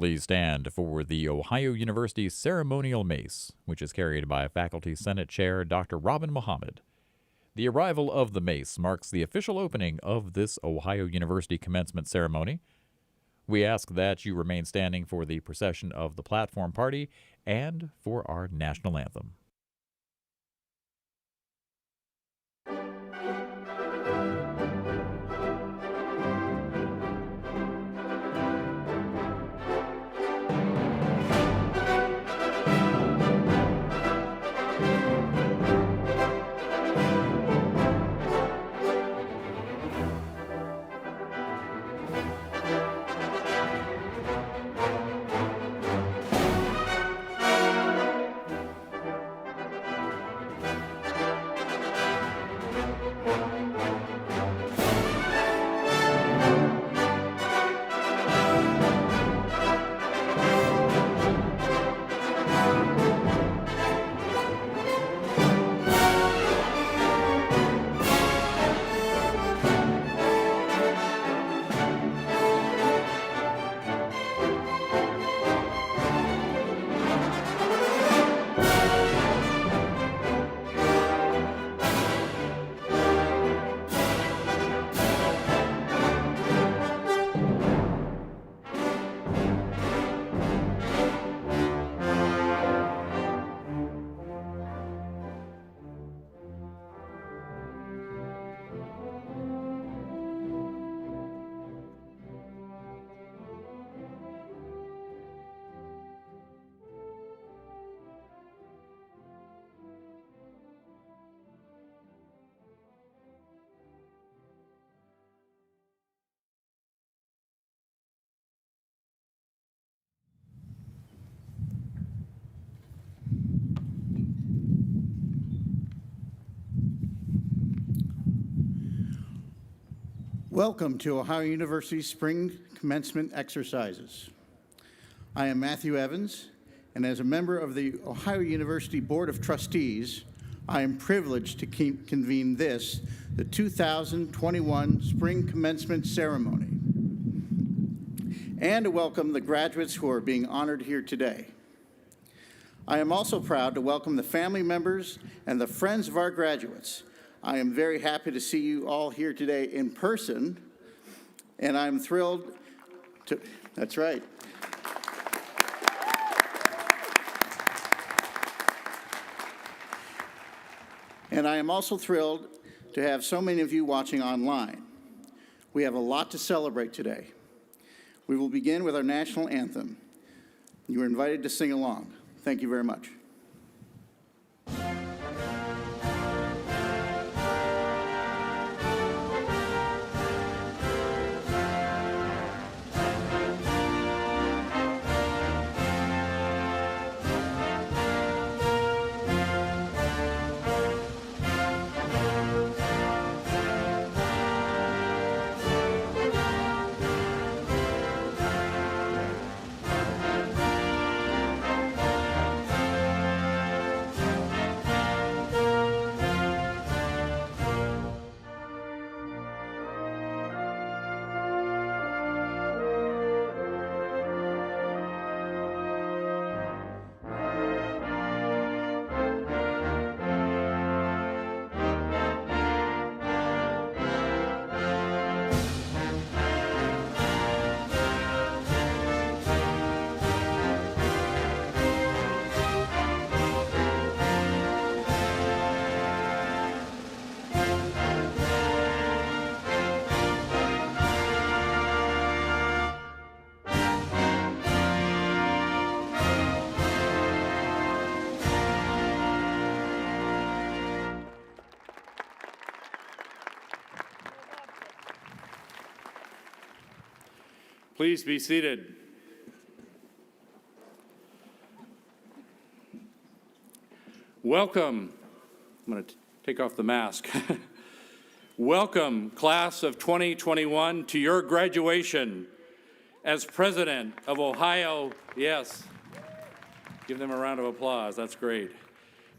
Please stand for the Ohio University Ceremonial Mace, which is carried by Faculty Senate Chair Dr. Robin Muhammad. The arrival of the mace marks the official opening of this Ohio University commencement ceremony. We ask that you remain standing for the procession of the platform party and for our national anthem. Welcome to Ohio University's Spring Commencement Exercises. I am Matthew Evans, and as a member of the Ohio University Board of Trustees, I am privileged to convene this, the 2021 Spring Commencement Ceremony, and to welcome the graduates who are being honored here today. I am also proud to welcome the family members and the friends of our graduates. I am very happy to see you all here today in person, and I'm thrilled to, that's right. And I am also thrilled to have so many of you watching online. We have a lot to celebrate today. We will begin with our national anthem. You are invited to sing along. Thank you very much. Please be seated. Welcome. I'm going to take off the mask. Welcome, class of 2021, to your graduation as president of Ohio. Yes, give them a round of applause. That's great.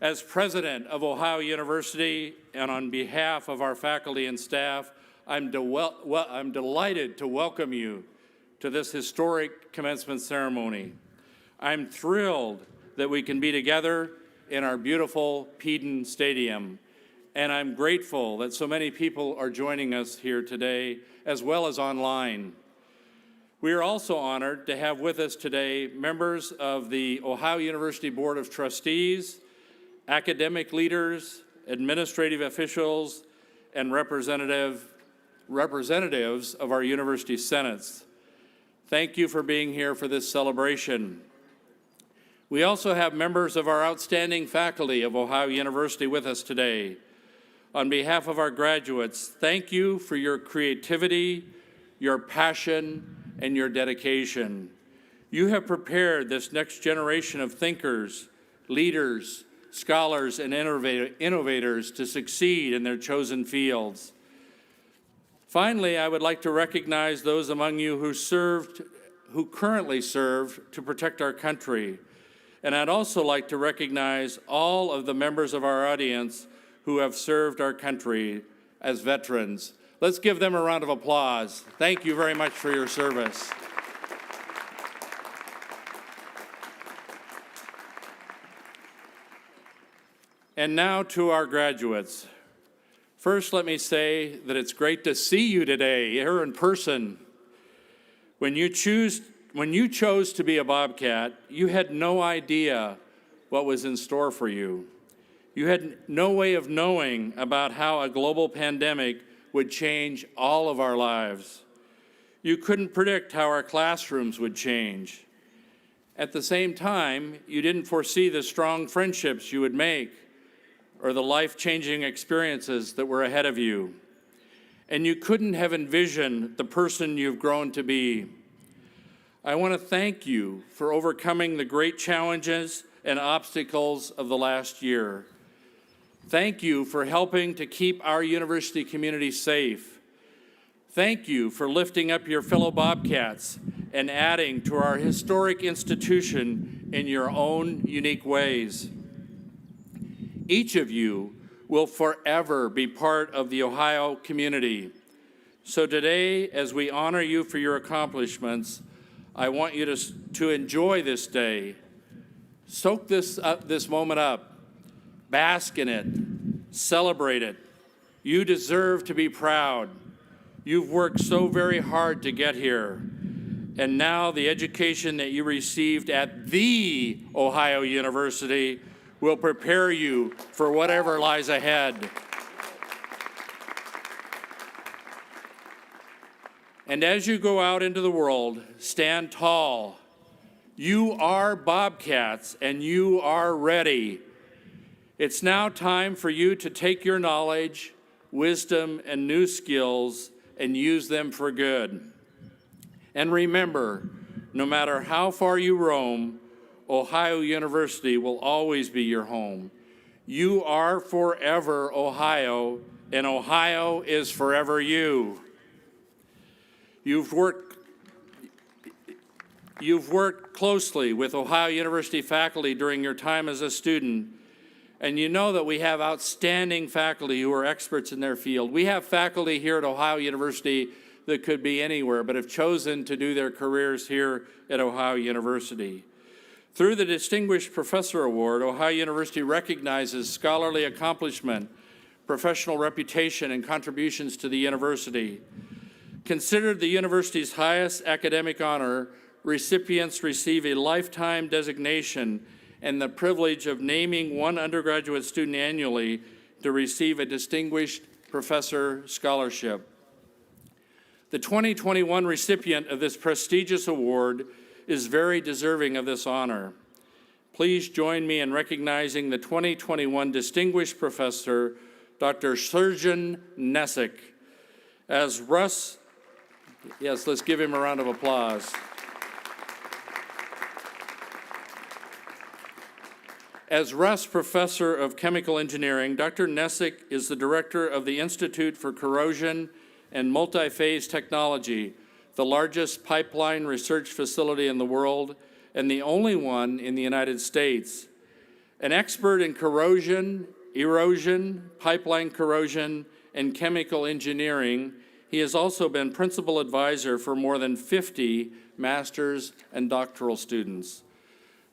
As president of Ohio University and on behalf of our faculty and staff, I'm delighted to welcome you to this historic commencement ceremony. I'm thrilled that we can be together in our beautiful Peden Stadium, and I'm grateful that so many people are joining us here today, as well as online. We are also honored to have with us today members of the Ohio University Board of Trustees, academic leaders, administrative officials, and representatives of our university senates. Thank you for being here for this celebration. We also have members of our outstanding faculty of Ohio University with us today. On behalf of our graduates, thank you for your creativity, your passion, and your dedication. You have prepared this next generation of thinkers, leaders, scholars, and innovators to succeed in their chosen fields. Finally, I would like to recognize those among you who currently serve to protect our country. And I'd also like to recognize all of the members of our audience who have served our country as veterans. Let's give them a round of applause. Thank you very much for your service. And now to our graduates. First, let me say that it's great to see you today here in person. When you chose to be a Bobcat, you had no idea what was in store for you. You had no way of knowing about how a global pandemic would change all of our lives. You couldn't predict how our classrooms would change. At the same time, you didn't foresee the strong friendships you would make or the life-changing experiences that were ahead of you. And you couldn't have envisioned the person you've grown to be. I want to thank you for overcoming the great challenges and obstacles of the last year. Thank you for helping to keep our university community safe. Thank you for lifting up your fellow Bobcats and adding to our historic institution in your own unique ways. Each of you will forever be part of the Ohio community. So today, as we honor you for your accomplishments, I want you to enjoy this day. Soak this moment up. Bask in it. Celebrate it. You deserve to be proud. You've worked so very hard to get here. And now the education that you received at the Ohio University will prepare you for whatever lies ahead. And as you go out into the world, stand tall. You are Bobcats, and you are ready. It's now time for you to take your knowledge, wisdom, and new skills and use them for good. And remember, no matter how far you roam, Ohio University will always be your home. You are forever Ohio, and Ohio is forever you. You've worked closely with Ohio University faculty during your time as a student, and you know that we have outstanding faculty who are experts in their field. We have faculty here at Ohio University that could be anywhere, but have chosen to do their careers here at Ohio University. Through the Distinguished Professor Award, Ohio University recognizes scholarly accomplishment, professional reputation, and contributions to the university. Considered the university's highest academic honor, recipients receive a lifetime designation and the privilege of naming one undergraduate student annually to receive a Distinguished Professor Scholarship. The 2021 recipient of this prestigious award is very deserving of this honor. Please join me in recognizing the 2021 Distinguished Professor, Dr. Surgeon Nesick. As Russ, yes, let's give him a round of applause. As Russ Professor of Chemical Engineering, Dr. Nesick is the director of the Institute for Corrosion and Multi-Phase Technology, the largest pipeline research facility in the world and the only one in the United States. An expert in corrosion, erosion, pipeline corrosion, and chemical engineering, He has also been principal advisor for more than 50 master's and doctoral students.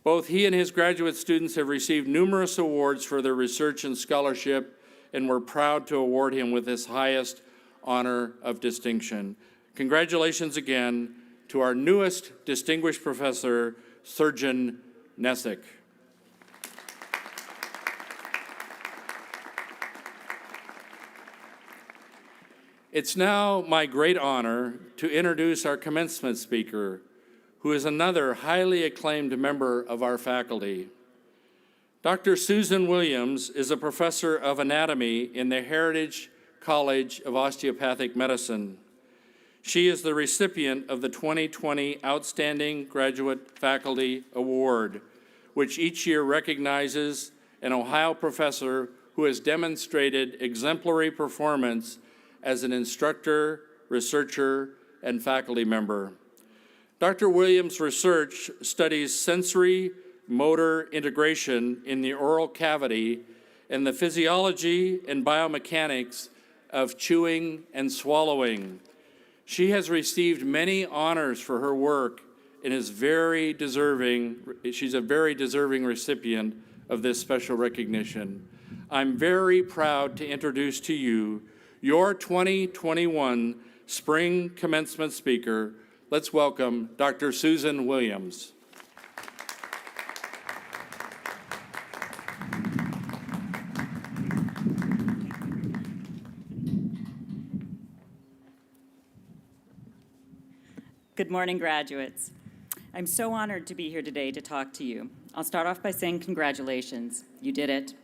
Both he and his graduate students have received numerous awards for their research and scholarship, and we're proud to award him with this highest honor of distinction. Congratulations again to our newest distinguished professor, Surgeon Nessick. It's now my great honor to introduce our commencement speaker, who is another highly acclaimed member of our faculty. Dr. Susan Williams is a professor of anatomy in the Heritage College of Osteopathic Medicine. She is the recipient of the 2020 Outstanding Graduate Faculty Award, which each year recognizes an Ohio professor who has demonstrated exemplary performance as an instructor, researcher, and faculty member. Dr. Williams' research studies sensory motor integration in the oral cavity and the physiology and biomechanics of chewing and swallowing. She has received many honors for her work and is she's a very deserving recipient of this special recognition. I'm very proud to introduce to you your 2021 Spring Commencement Speaker. Let's welcome Dr. Susan Williams. Good morning, graduates. I'm so honored to be here today to talk to you. I'll start off by saying congratulations. You did it.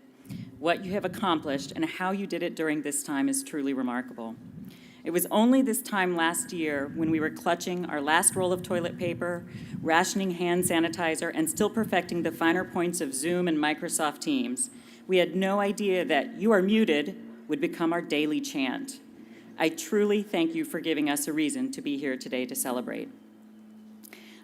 What you have accomplished and how you did it during this time is truly remarkable. It was only this time last year when we were clutching our last roll of toilet paper, rationing hand sanitizer, and still perfecting the finer points of Zoom and Microsoft Teams. We had no idea that "you are muted" would become our daily chant. I truly thank you for giving us a reason to be here today to celebrate.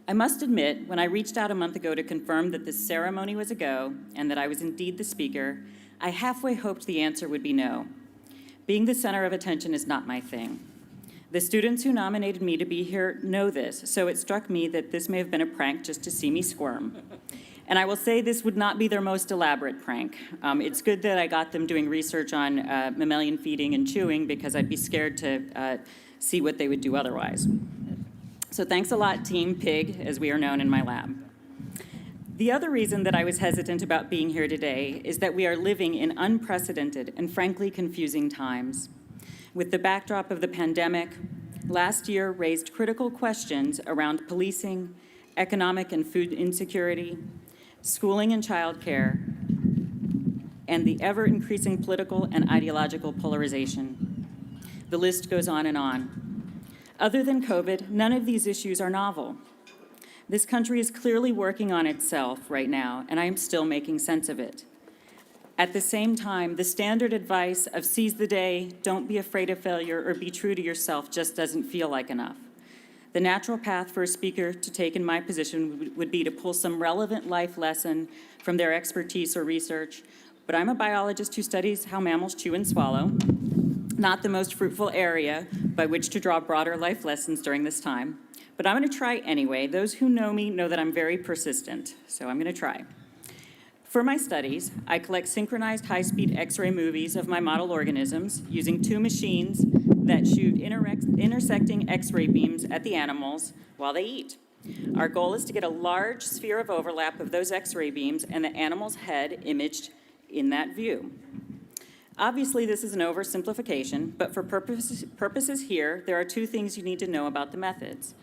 I must admit, when I reached out a month ago to confirm that this ceremony was a go and that I was indeed the speaker, I halfway hoped the answer would be no. Being the center of attention is not my thing. The students who nominated me to be here know this, so it struck me that this may have been a prank just to see me squirm. And I will say this would not be their most elaborate prank. It's good that I got them doing research on mammalian feeding and chewing, because I'd be scared to see what they would do otherwise. So thanks a lot, Team Pig, as we are known in my lab. The other reason that I was hesitant about being here today is that we are living in unprecedented and frankly confusing times. With the backdrop of the pandemic, last year raised critical questions around policing, economic and food insecurity, schooling and childcare, and the ever-increasing political and ideological polarization. The list goes on and on. Other than COVID, none of these issues are novel. This country is clearly working on itself right now, and I am still making sense of it. At the same time, the standard advice of seize the day, don't be afraid of failure, or be true to yourself just doesn't feel like enough. The natural path for a speaker to take in my position would be to pull some relevant life lesson from their expertise or research, but I'm a biologist who studies how mammals chew and swallow, not the most fruitful area by which to draw broader life lessons during this time. But I'm going to try anyway. Those who know me know that I'm very persistent, so I'm going to try. For my studies, I collect synchronized high-speed X-ray movies of my model organisms using two machines that shoot intersecting X-ray beams at the animals while they eat. Our goal is to get a large sphere of overlap of those X-ray beams and the animal's head imaged in that view. Obviously, this is an oversimplification, but for purposes here, there are two things you need to know about the methods.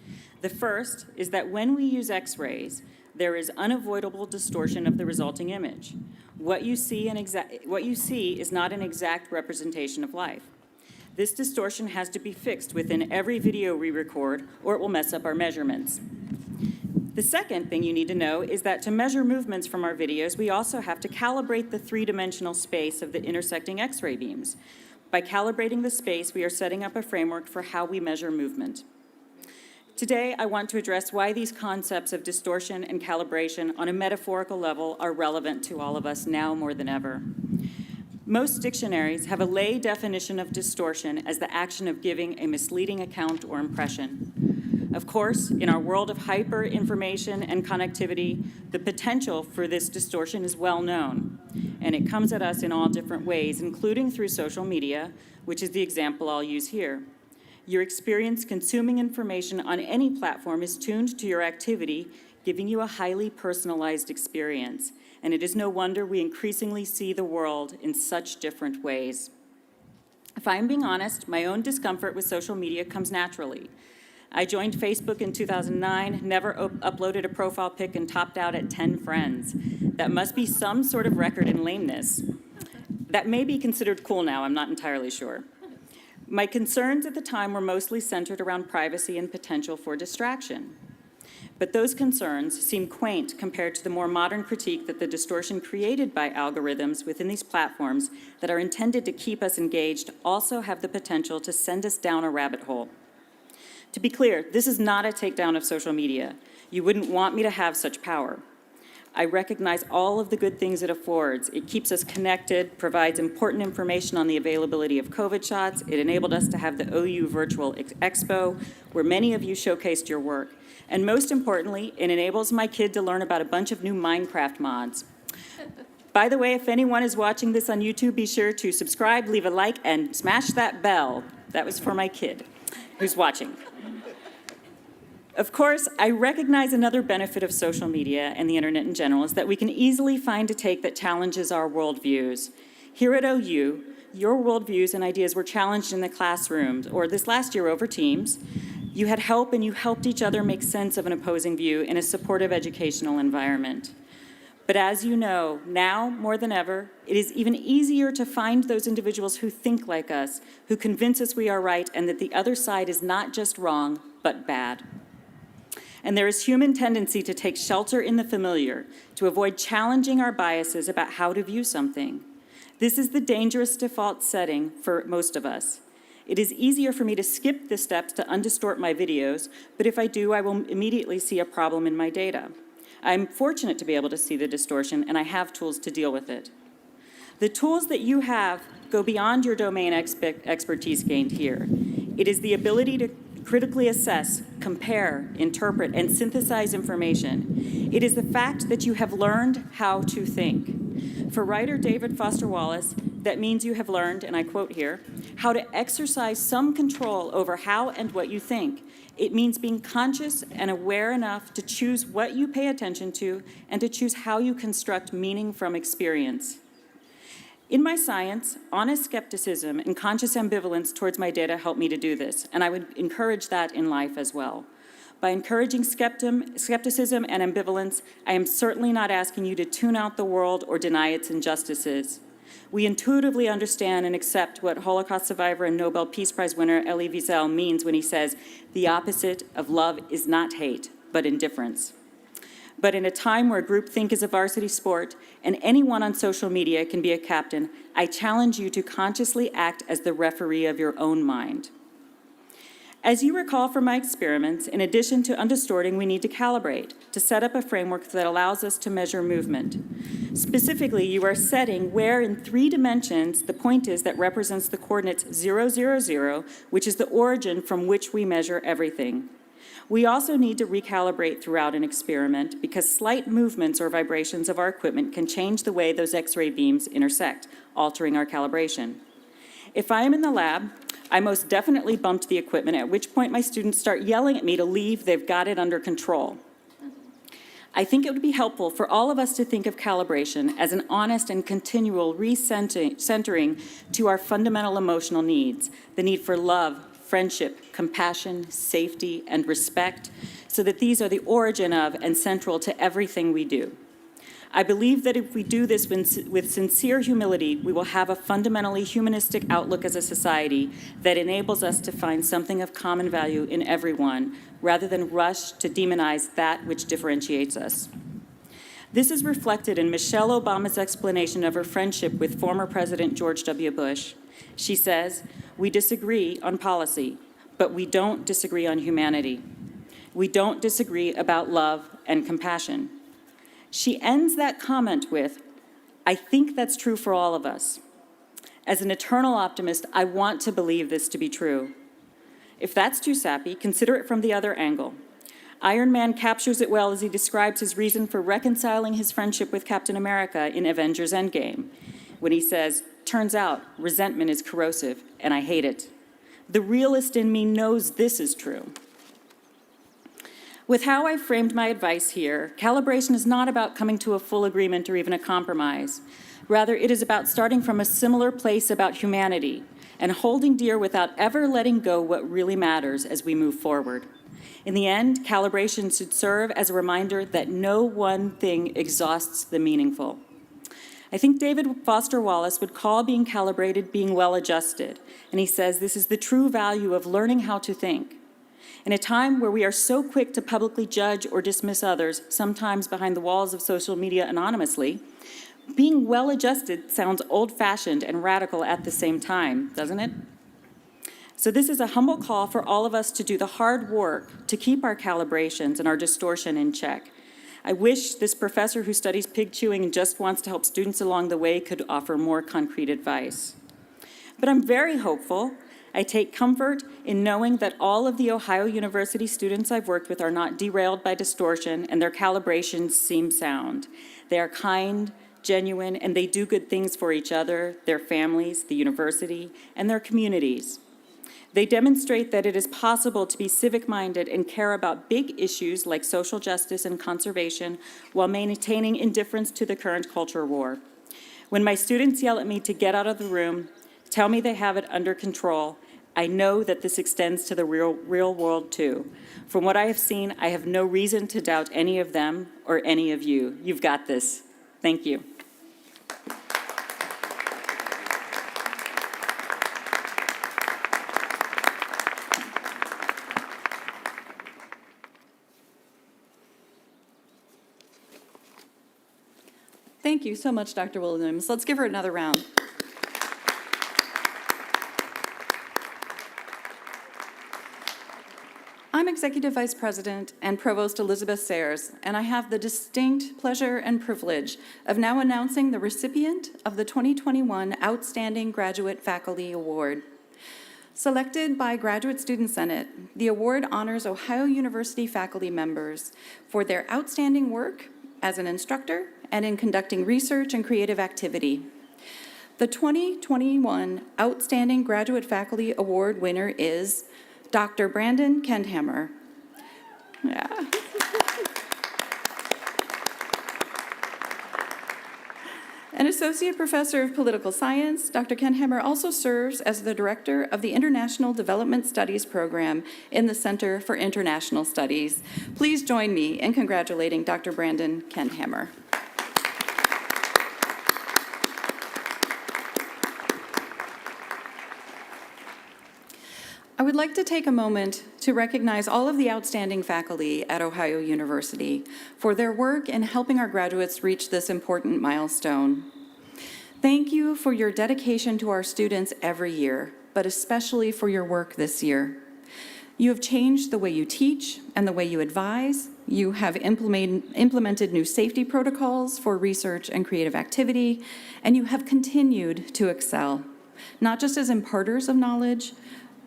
The first is that when we use X-rays, there is unavoidable distortion of the resulting image. What you see is not an exact representation of life. This distortion has to be fixed within every video we record, or it will mess up our measurements. The second thing you need to know is that to measure movements from our videos, we also have to calibrate the three-dimensional space of the intersecting X-ray beams. By calibrating the space, we are setting up a framework for how we measure movement. Today, I want to address why these concepts of distortion and calibration on a metaphorical level are relevant to all of us now more than ever. Most dictionaries have a lay definition of distortion as the action of giving a misleading account or impression. Of course, in our world of hyper-information and connectivity, the potential for this distortion is well known, and it comes at us in all different ways, including through social media, which is the example I'll use here. Your experience consuming information on any platform is tuned to your activity, giving you a highly personalized experience. And it is no wonder we increasingly see the world in such different ways. If I'm being honest, my own discomfort with social media comes naturally. I joined Facebook in 2009, never uploaded a profile pic, and topped out at 10 friends. That must be some sort of record in lameness. That may be considered cool now, I'm not entirely sure. My concerns at the time were mostly centered around privacy and potential for distraction. But those concerns seem quaint compared to the more modern critique that the distortion created by algorithms within these platforms that are intended to keep us engaged also have the potential to send us down a rabbit hole. To be clear, this is not a takedown of social media. You wouldn't want me to have such power. I recognize all of the good things it affords. It keeps us connected, provides important information on the availability of COVID shots. It enabled us to have the OU Virtual Expo, where many of you showcased your work. And most importantly, it enables my kid to learn about a bunch of new Minecraft mods. By the way, if anyone is watching this on YouTube, be sure to subscribe, leave a like, and smash that bell. That was for my kid who's watching. Of course, I recognize another benefit of social media and the internet in general is that we can easily find a take that challenges our worldviews. Here at OU, your worldviews and ideas were challenged in the classrooms, or this last year over Teams. You had help and you helped each other make sense of an opposing view in a supportive educational environment. But as you know, now more than ever, it is even easier to find those individuals who think like us, who convince us we are right and that the other side is not just wrong, but bad. And there is human tendency to take shelter in the familiar, to avoid challenging our biases about how to view something. This is the dangerous default setting for most of us. It is easier for me to skip the steps to undistort my videos, but if I do, I will immediately see a problem in my data. I'm fortunate to be able to see the distortion, and I have tools to deal with it. The tools that you have go beyond your domain expertise gained here. It is the ability to critically assess, compare, interpret, and synthesize information. It is the fact that you have learned how to think. For writer David Foster Wallace, that means you have learned, and I quote here, how to exercise some control over how and what you think. It means being conscious and aware enough to choose what you pay attention to and to choose how you construct meaning from experience. In my science, honest skepticism and conscious ambivalence towards my data help me to do this, and I would encourage that in life as well. By encouraging skepticism and ambivalence, I am certainly not asking you to tune out the world or deny its injustices. We intuitively understand and accept what Holocaust survivor and Nobel Peace Prize winner Elie Wiesel means when he says, the opposite of love is not hate, but indifference. But in a time where groupthink is a varsity sport and anyone on social media can be a captain, I challenge you to consciously act as the referee of your own mind. As you recall from my experiments, in addition to undistorting, we need to calibrate, to set up a framework that allows us to measure movement. Specifically, you are setting where in 3 dimensions the point is that represents the coordinates 0, 0, 0, which is the origin from which we measure everything. We also need to recalibrate throughout an experiment because slight movements or vibrations of our equipment can change the way those X-ray beams intersect, altering our calibration. If I am in the lab, I most definitely bumped the equipment, at which point my students start yelling at me to leave, they've got it under control. I think it would be helpful for all of us to think of calibration as an honest and continual recentering to our fundamental emotional needs, the need for love, friendship, compassion, safety, and respect, so that these are the origin of and central to everything we do. I believe that if we do this with sincere humility, we will have a fundamentally humanistic outlook as a society that enables us to find something of common value in everyone, rather than rush to demonize that which differentiates us. This is reflected in Michelle Obama's explanation of her friendship with former President George W. Bush. She says, "We disagree on policy, but we don't disagree on humanity. We don't disagree about love and compassion." She ends that comment with, "I think that's true for all of us." As an eternal optimist, I want to believe this to be true. If that's too sappy, consider it from the other angle. Iron Man captures it well as he describes his reason for reconciling his friendship with Captain America in Avengers Endgame, when he says, "Turns out, resentment is corrosive, and I hate it." The realist in me knows this is true. With how I framed my advice here, calibration is not about coming to a full agreement or even a compromise. Rather, it is about starting from a similar place about humanity and holding dear without ever letting go what really matters as we move forward. In the end, calibration should serve as a reminder that no one thing exhausts the meaningful. I think David Foster Wallace would call being calibrated being well-adjusted, and he says this is the true value of learning how to think. In a time where we are so quick to publicly judge or dismiss others, sometimes behind the walls of social media anonymously, being well-adjusted sounds old-fashioned and radical at the same time, doesn't it? So this is a humble call for all of us to do the hard work to keep our calibrations and our distortion in check. I wish this professor who studies pig chewing and just wants to help students along the way could offer more concrete advice. But I'm very hopeful. I take comfort in knowing that all of the Ohio University students I've worked with are not derailed by distortion and their calibrations seem sound. They are kind, genuine, and they do good things for each other, their families, the university, and their communities. They demonstrate that it is possible to be civic-minded and care about big issues like social justice and conservation while maintaining indifference to the current culture war. When my students yell at me to get out of the room, tell me they have it under control, I know that this extends to the real world too. From what I have seen, I have no reason to doubt any of them or any of you. You've got this. Thank you. Thank you so much, Dr. Williams. Let's give her another round. I'm Executive Vice President and Provost Elizabeth Sayers, and I have the distinct pleasure and privilege of now announcing the recipient of the 2021 Outstanding Graduate Faculty Award. Selected by Graduate Student Senate, the award honors Ohio University faculty members for their outstanding work as an instructor and in conducting research and creative activity. The 2021 Outstanding Graduate Faculty Award winner is Dr. Brandon Kendhammer. Yeah. An associate professor of political science, Dr. Kendhammer also serves as the director of the International Development Studies program in the Center for International Studies. Please join me in congratulating Dr. Brandon Kendhammer. I would like to take a moment to recognize all of the outstanding faculty at Ohio University for their work in helping our graduates reach this important milestone. Thank you for your dedication to our students every year, but especially for your work this year. You have changed the way you teach and the way you advise. You have implemented new safety protocols for research and creative activity, and you have continued to excel, not just as imparters of knowledge,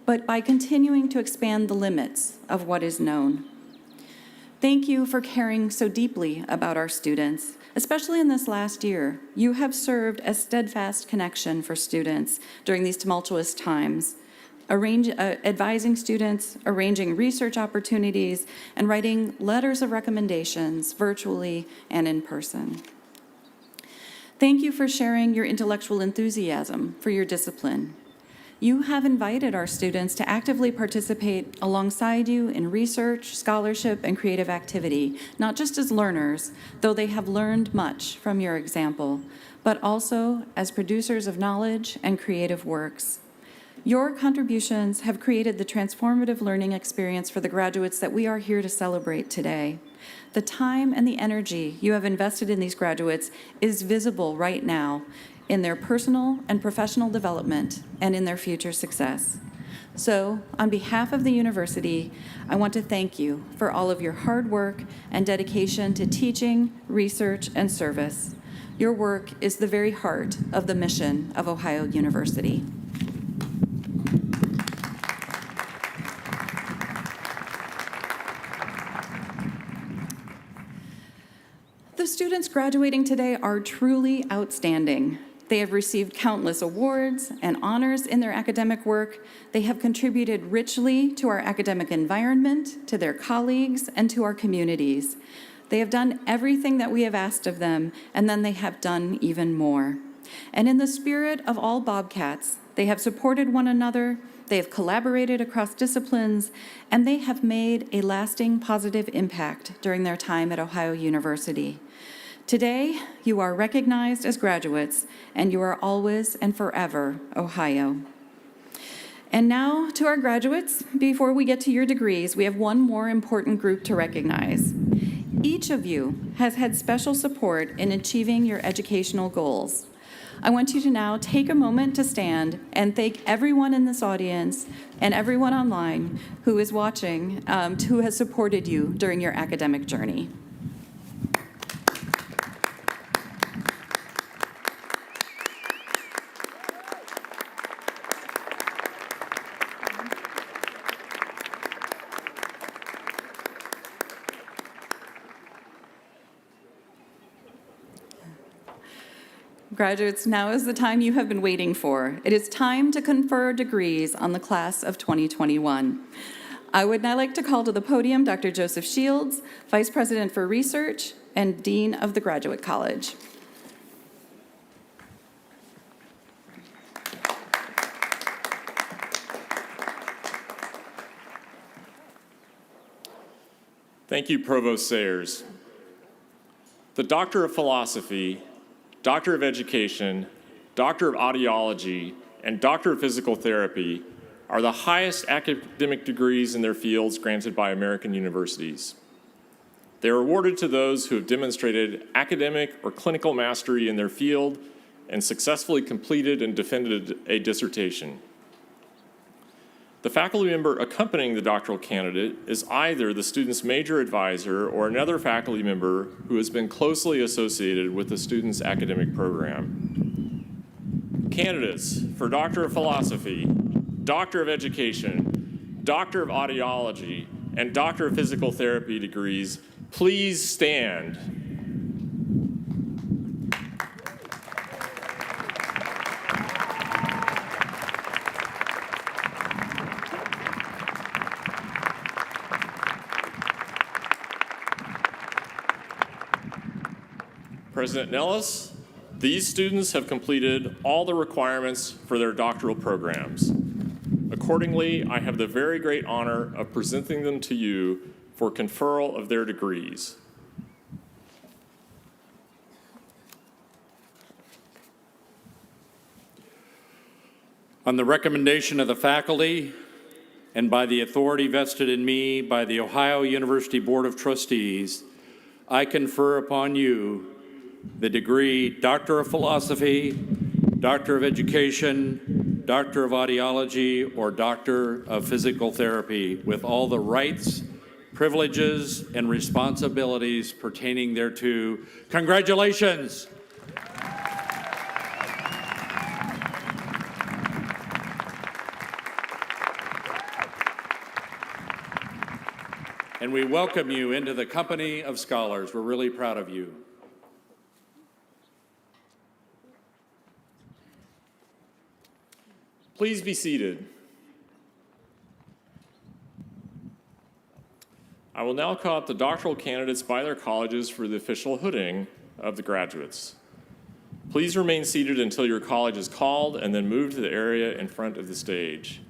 but by continuing to expand the limits of what is known. Thank you for caring so deeply about our students, especially in this last year. You have served as steadfast connection for students during these tumultuous times, advising students, arranging research opportunities, and writing letters of recommendations virtually and in person. Thank you for sharing your intellectual enthusiasm for your discipline. You have invited our students to actively participate alongside you in research, scholarship, and creative activity, not just as learners, though they have learned much from your example, but also as producers of knowledge and creative works. Your contributions have created the transformative learning experience for the graduates that we are here to celebrate today. The time and the energy you have invested in these graduates is visible right now in their personal and professional development and in their future success. So, on behalf of the university, I want to thank you for all of your hard work and dedication to teaching, research, and service. Your work is the very heart of the mission of Ohio University. The students graduating today are truly outstanding. They have received countless awards and honors in their academic work. They have contributed richly to our academic environment, to their colleagues, and to our communities. They have done everything that we have asked of them, and then they have done even more. And in the spirit of all Bobcats, they have supported one another, they have collaborated across disciplines, and they have made a lasting positive impact during their time at Ohio University. Today, you are recognized as graduates, and you are always and forever Ohio. And now to our graduates, before we get to your degrees, we have one more important group to recognize. Each of you has had special support in achieving your educational goals. I want you to now take a moment to stand and thank everyone in this audience and everyone online who is watching, who has supported you during your academic journey. Graduates, now is the time you have been waiting for. It is time to confer degrees on the class of 2021. I would now like to call to the podium Dr. Joseph Shields, Vice President for Research and Dean of the Graduate College. Thank you, Provost Sayers. The Doctor of Philosophy, Doctor of Education, Doctor of Audiology, and Doctor of Physical Therapy are the highest academic degrees in their fields granted by American universities. They are awarded to those who have demonstrated academic or clinical mastery in their field and successfully completed and defended a dissertation. The faculty member accompanying the doctoral candidate is either the student's major advisor or another faculty member who has been closely associated with the student's academic program. Candidates for Doctor of Philosophy, Doctor of Education, Doctor of Audiology, and Doctor of Physical Therapy degrees, please stand. President Nellis, these students have completed all the requirements for their doctoral programs. Accordingly, I have the very great honor of presenting them to you for conferral of their degrees. On the recommendation of the faculty and by the authority vested in me by the Ohio University Board of Trustees, I confer upon you the degree Doctor of Philosophy, Doctor of Education, Doctor of Audiology, or Doctor of Physical Therapy, with all the rights, privileges, and responsibilities pertaining thereto. Congratulations! And we welcome you into the company of scholars. We're really proud of you. Please be seated. I will now call up the doctoral candidates by their colleges for the official hooding of the graduates. Please remain seated until your college is called and then move to the area in front of the stage.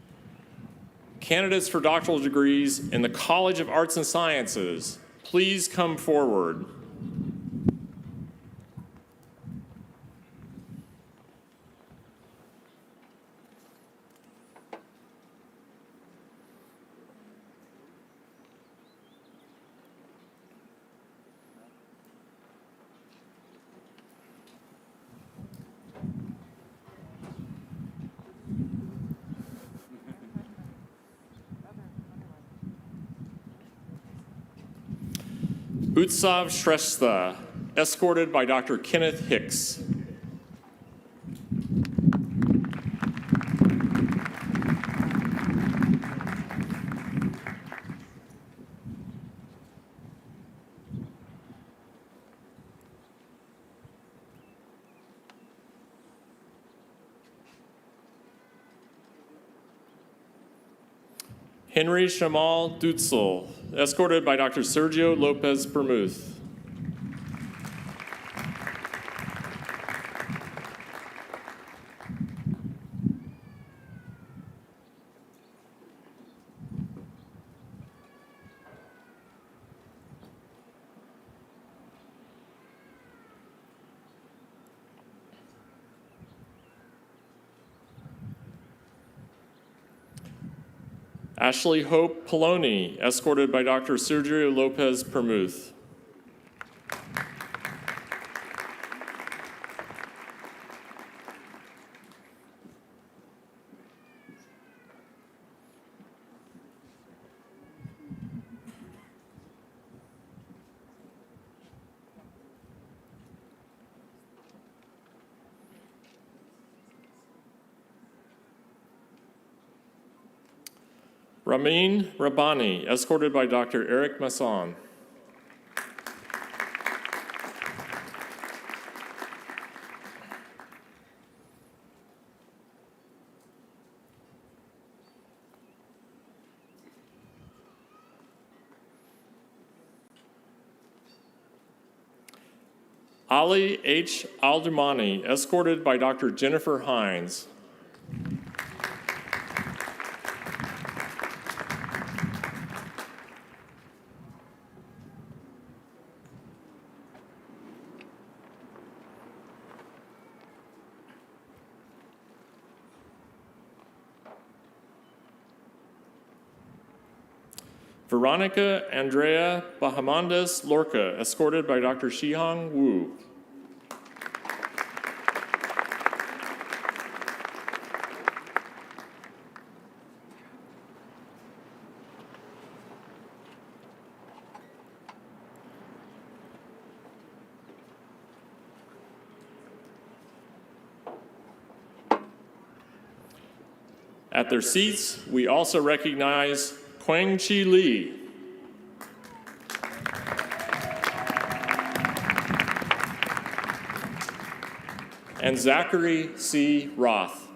Candidates for doctoral degrees in the College of Arts and Sciences, please come forward. Utsav Shrestha, escorted by Dr. Kenneth Hicks. Henry Shamal Dutzel, escorted by Dr. Sergio Lopez Bermuth. Ashley Hope Poloni, escorted by Dr. Sergio Lopez Bermuth. Ramin Rabbani, escorted by Dr. Eric Masson. Ali H. Aldumani, escorted by Dr. Jennifer Hines. Veronica Andrea Bahamondes Lorca, escorted by Dr. Shihang Wu. At their seats, we also recognize Quang Chi Lee. And Zachary C. Roth.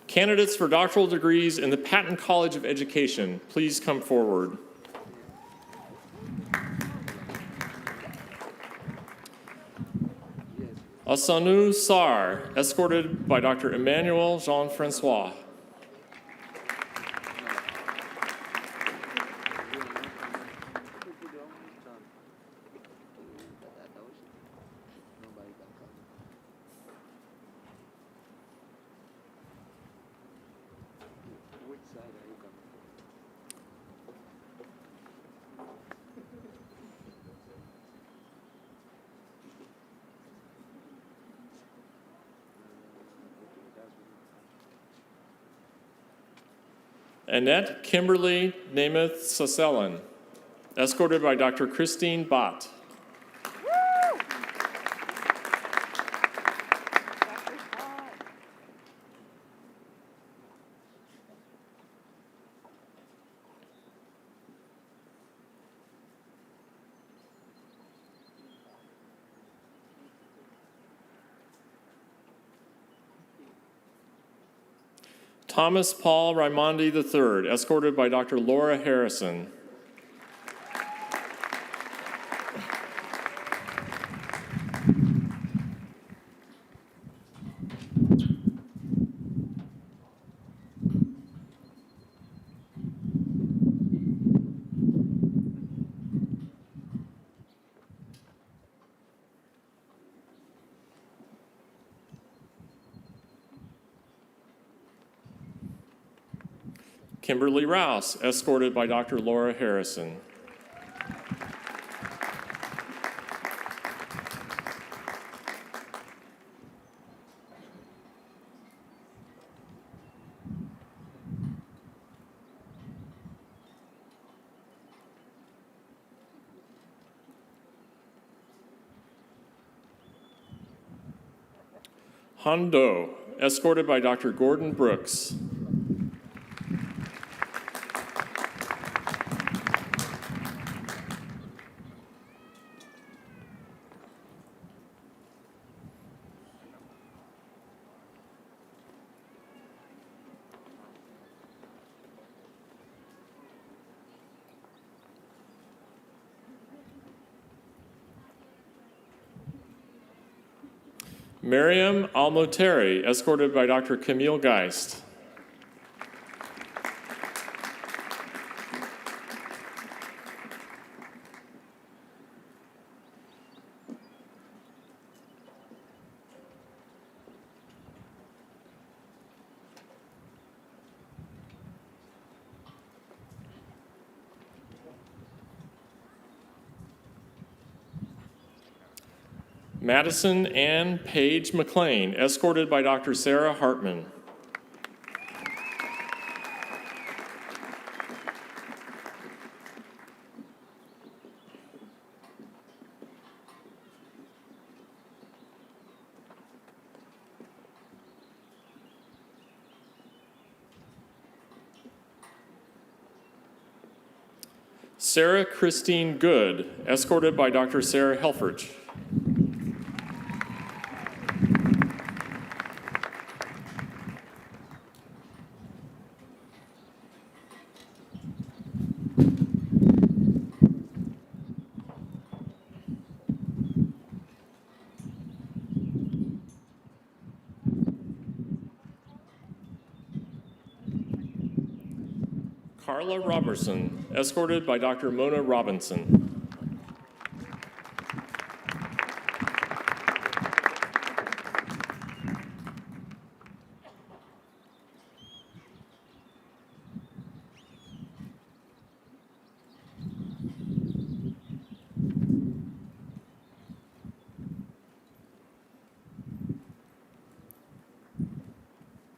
Candidates for doctoral degrees in the Patton College of Education, please come forward. Asanu Sar, escorted by Dr. Emmanuel Jean-Francois. Annette Kimberly Namath Saselin, escorted by Dr. Christine Bott. Thomas Paul Raimondi III, escorted by Dr. Laura Harrison. Kimberly Rouse, escorted by Dr. Laura Harrison. Hondo, escorted by Dr. Gordon Brooks. Miriam Almoteri, escorted by Dr. Camille Geist. Madison Ann Page McLean, escorted by Dr. Sarah Hartman. Sarah Christine Good, escorted by Dr. Sarah Helfrich. Carla Robertson, escorted by Dr. Mona Robinson.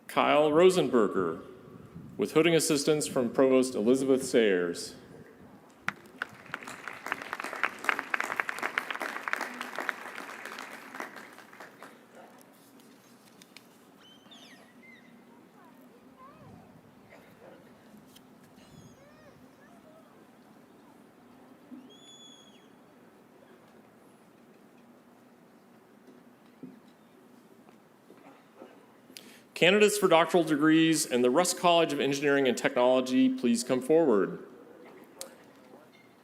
Kyle Rosenberger, with hooding assistance from Provost Elizabeth Sayers. Candidates for doctoral degrees in the Rusk College of Engineering and Technology, please come forward.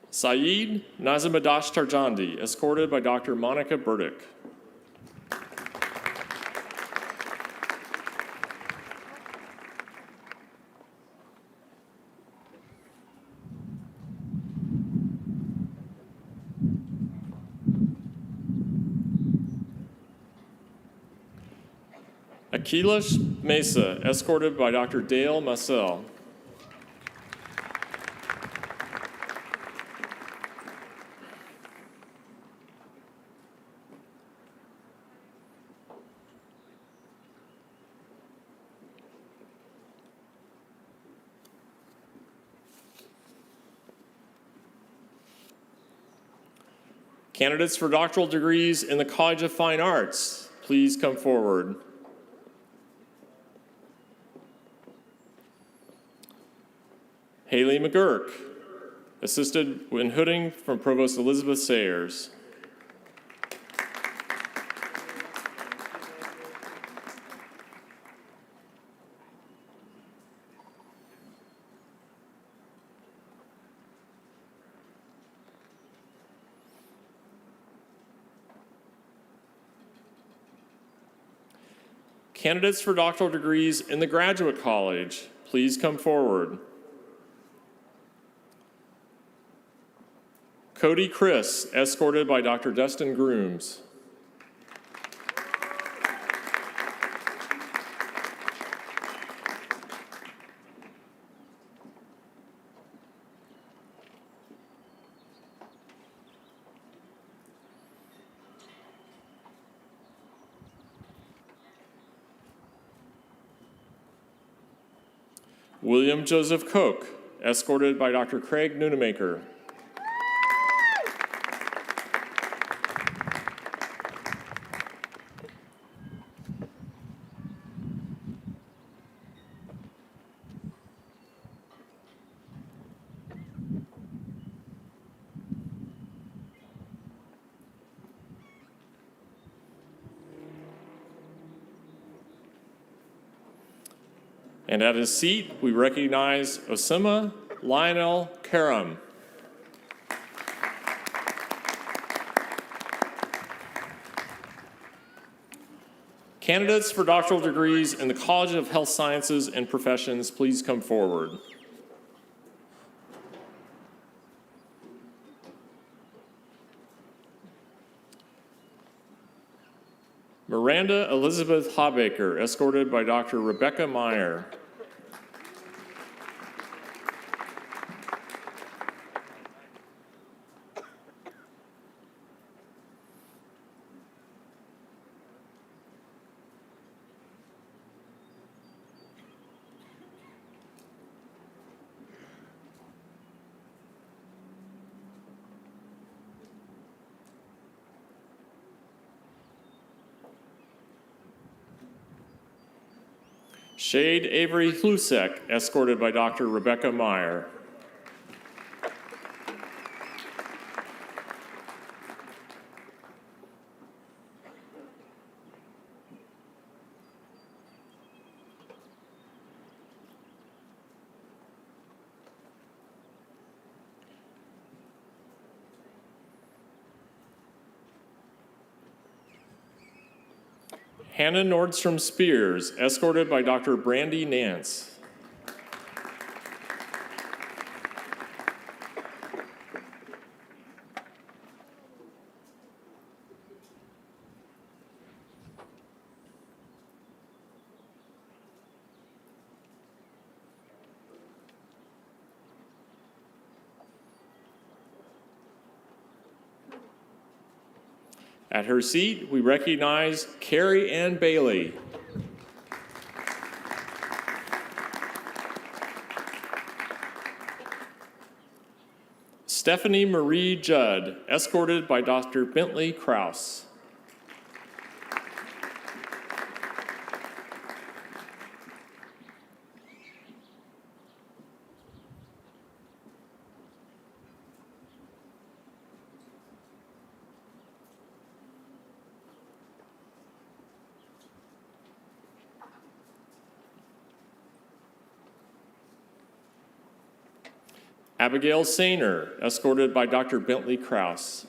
Saeed Nazimadash Tarjandi, escorted by Dr. Monica Burdick. Akilash Mesa, escorted by Dr. Dale Massell. Candidates for doctoral degrees in the College of Fine Arts, please come forward. Haley McGurk, assisted in hooding from Provost Elizabeth Sayers. Candidates for doctoral degrees in the Graduate College, please come forward. Cody Chris, escorted by Dr. Dustin Grooms. William Joseph Koch, escorted by Dr. Craig Nunemaker. And at his seat, we recognize Osima Lionel Karam. Candidates for doctoral degrees in the College of Health Sciences and Professions, please come forward. Miranda Elizabeth Habaker, escorted by Dr. Rebecca Meyer. Shade Avery Hlusek, escorted by Dr. Rebecca Meyer. Hannah Nordstrom Spears, escorted by Dr. Brandy Nance. At her seat, we recognize Carrie Ann Bailey. Stephanie Marie Judd, escorted by Dr. Bentley Krause. Abigail Sainer, escorted by Dr. Bentley Krause.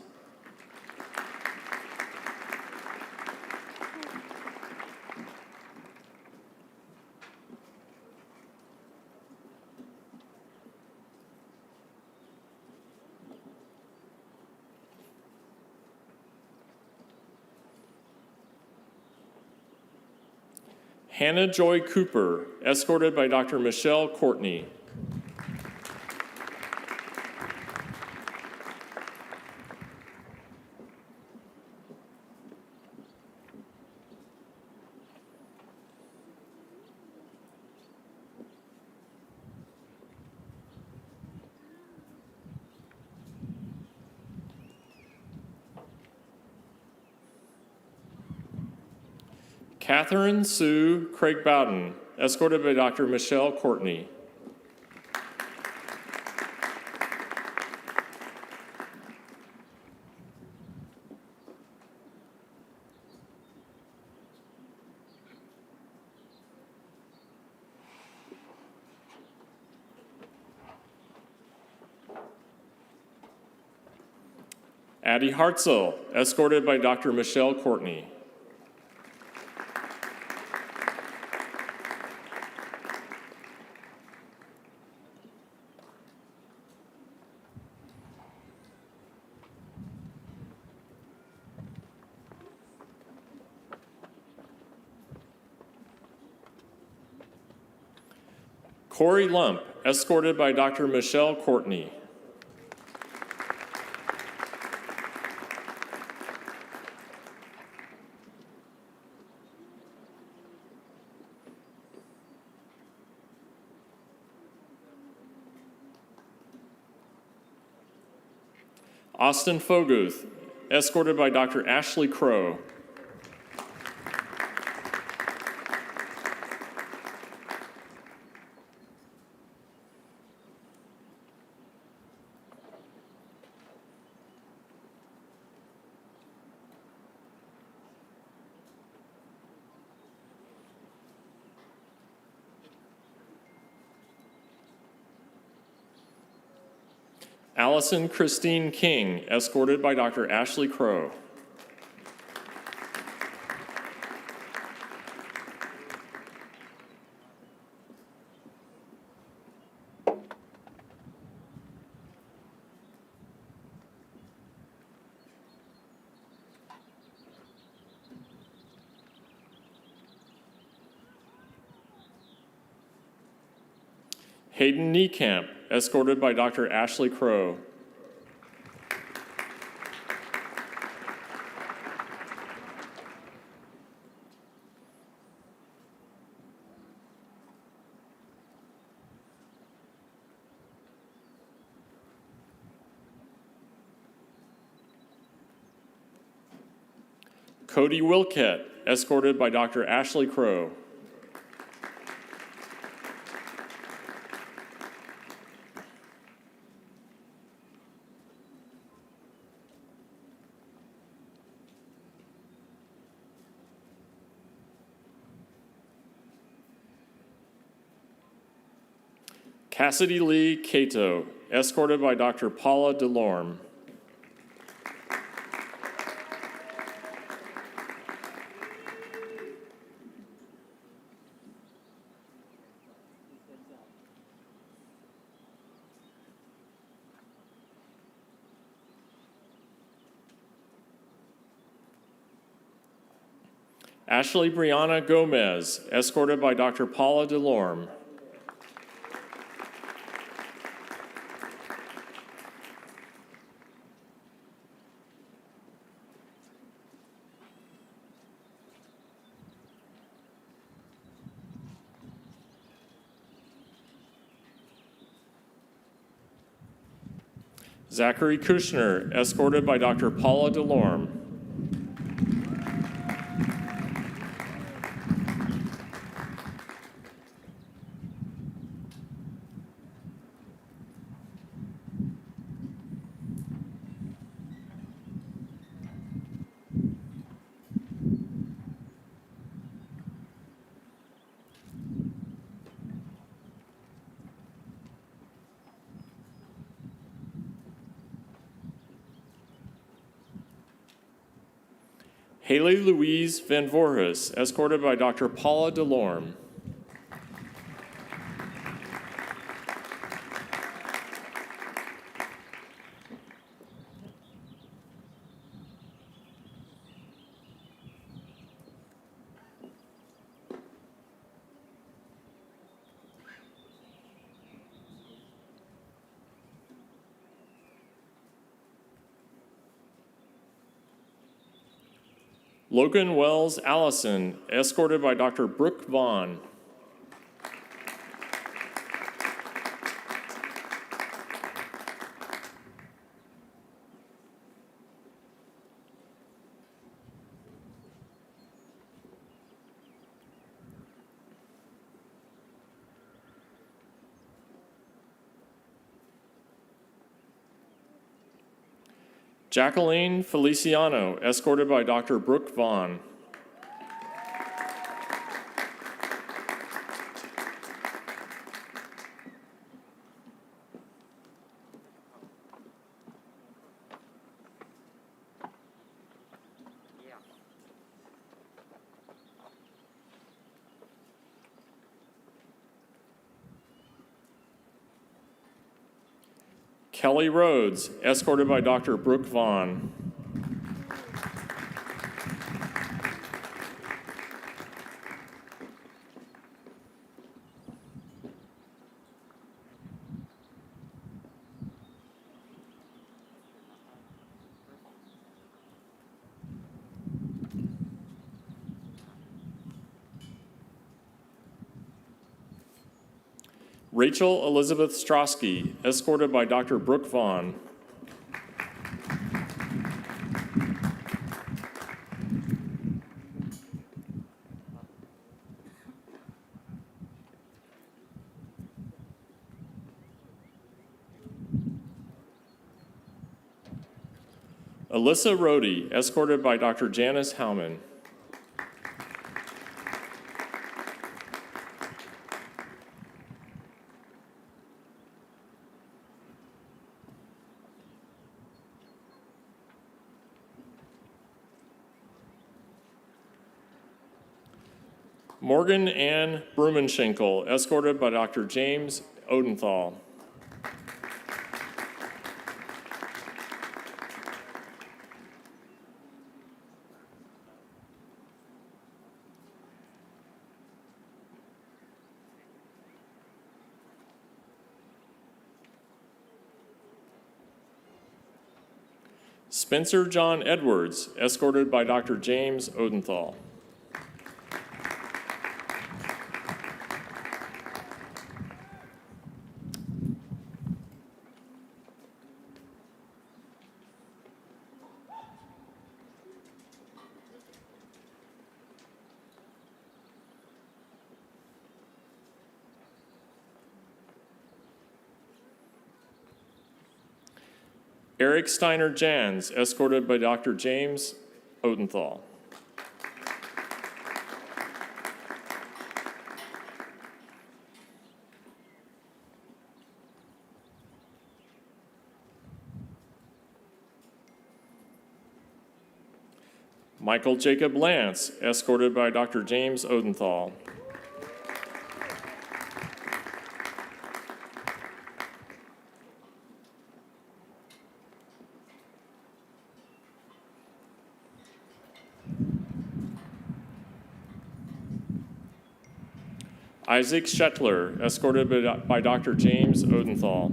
Hannah Joy Cooper, escorted by Dr. Michelle Courtney. Catherine Sue Craig Bowden, escorted by Dr. Michelle Courtney. Addie Hartzell, escorted by Dr. Michelle Courtney. Corey Lump, escorted by Dr. Michelle Courtney. Austin Foguth, escorted by Dr. Ashley Crow. Allison Christine King, escorted by Dr. Ashley Crow. Hayden Niekamp, escorted by Dr. Ashley Crow. Cody Wilkett, escorted by Dr. Ashley Crow. Cassidy Lee Cato, escorted by Dr. Paula Delorme. Ashley Brianna Gomez, escorted by Dr. Paula Delorme. Zachary Kushner, escorted by Dr. Paula Delorme. Haley Louise Van Voorhis, escorted by Dr. Paula Delorme. Logan Wells Allison, escorted by Dr. Brooke Vaughn. Jacqueline Feliciano, escorted by Dr. Brooke Vaughn. Kelly Rhodes, escorted by Dr. Brooke Vaughn. Rachel Elizabeth Strosky, escorted by Dr. Brooke Vaughn. Alyssa Rohde, escorted by Dr. Janice Howman. Morgan Ann Brumenschenkel, escorted by Dr. James Odenthal. Spencer John Edwards, escorted by Dr. James Odenthal. Eric Steiner Jans, escorted by Dr. James Odenthal. Michael Jacob Lance, escorted by Dr. James Odenthal. Isaac Shetler, escorted by Dr. James Odenthal.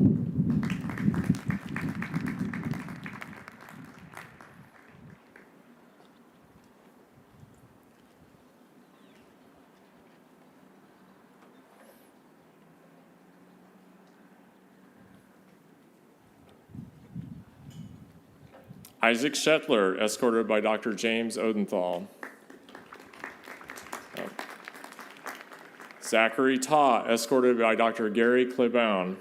Isaac Shetler, escorted by Dr. James Odenthal. Zachary Ta, escorted by Dr. Gary Klebown.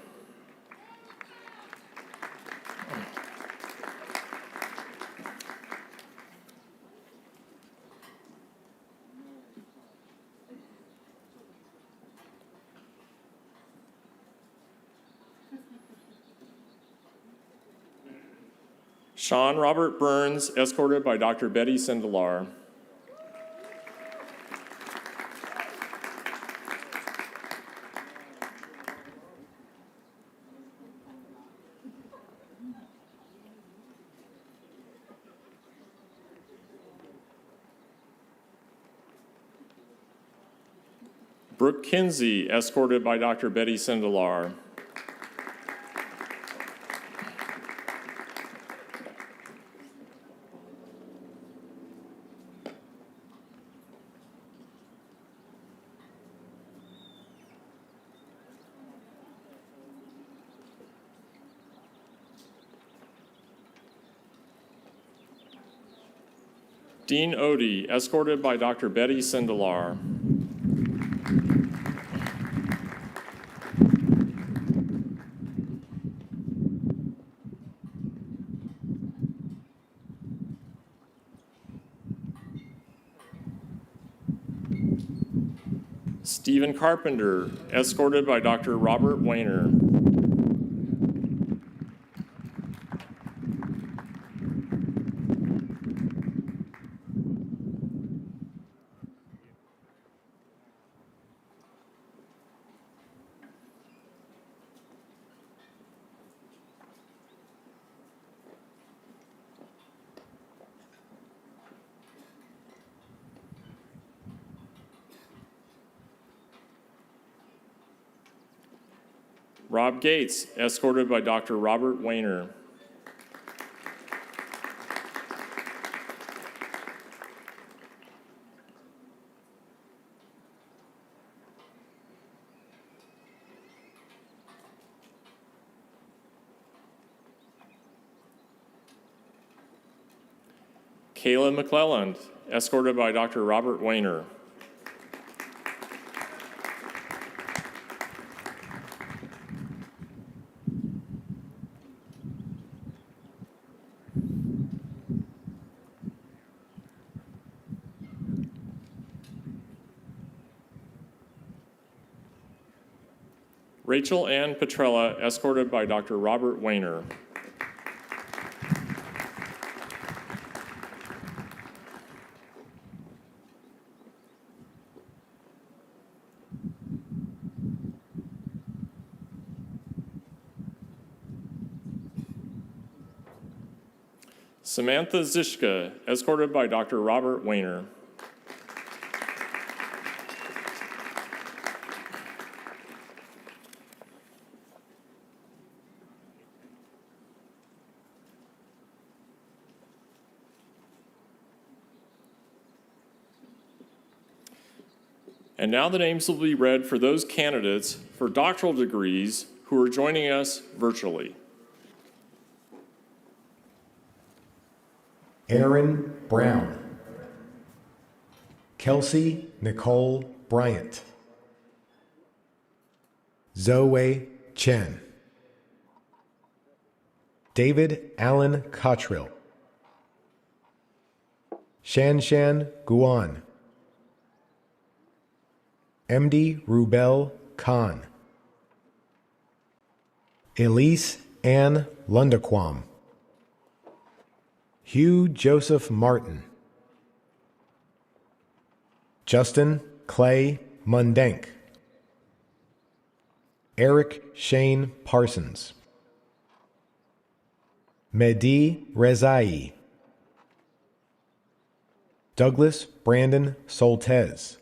Sean Robert Burns, escorted by Dr. Betty Sindelar. Brooke Kinsey, escorted by Dr. Betty Sindelar. Dean Odie, escorted by Dr. Betty Sindelar. Stephen Carpenter, escorted by Dr. Robert Weiner. Rob Gates, escorted by Dr. Robert Weiner. Kayla McClelland, escorted by Dr. Robert Weiner. Rachel Ann Petrella, escorted by Dr. Robert Weiner. Samantha Zishka, escorted by Dr. Robert Weiner. And now the names will be read for those candidates for doctoral degrees who are joining us virtually. Aaron Brown. Kelsey Nicole Bryant. Zoe Chen. David Allen Cottrill. Shanshan Guan. MD Rubel Khan. Elise Ann Lundaquam. Hugh Joseph Martin. Justin Clay Mundank. Eric Shane Parsons. Mehdi Rezai. Douglas Brandon Soltez.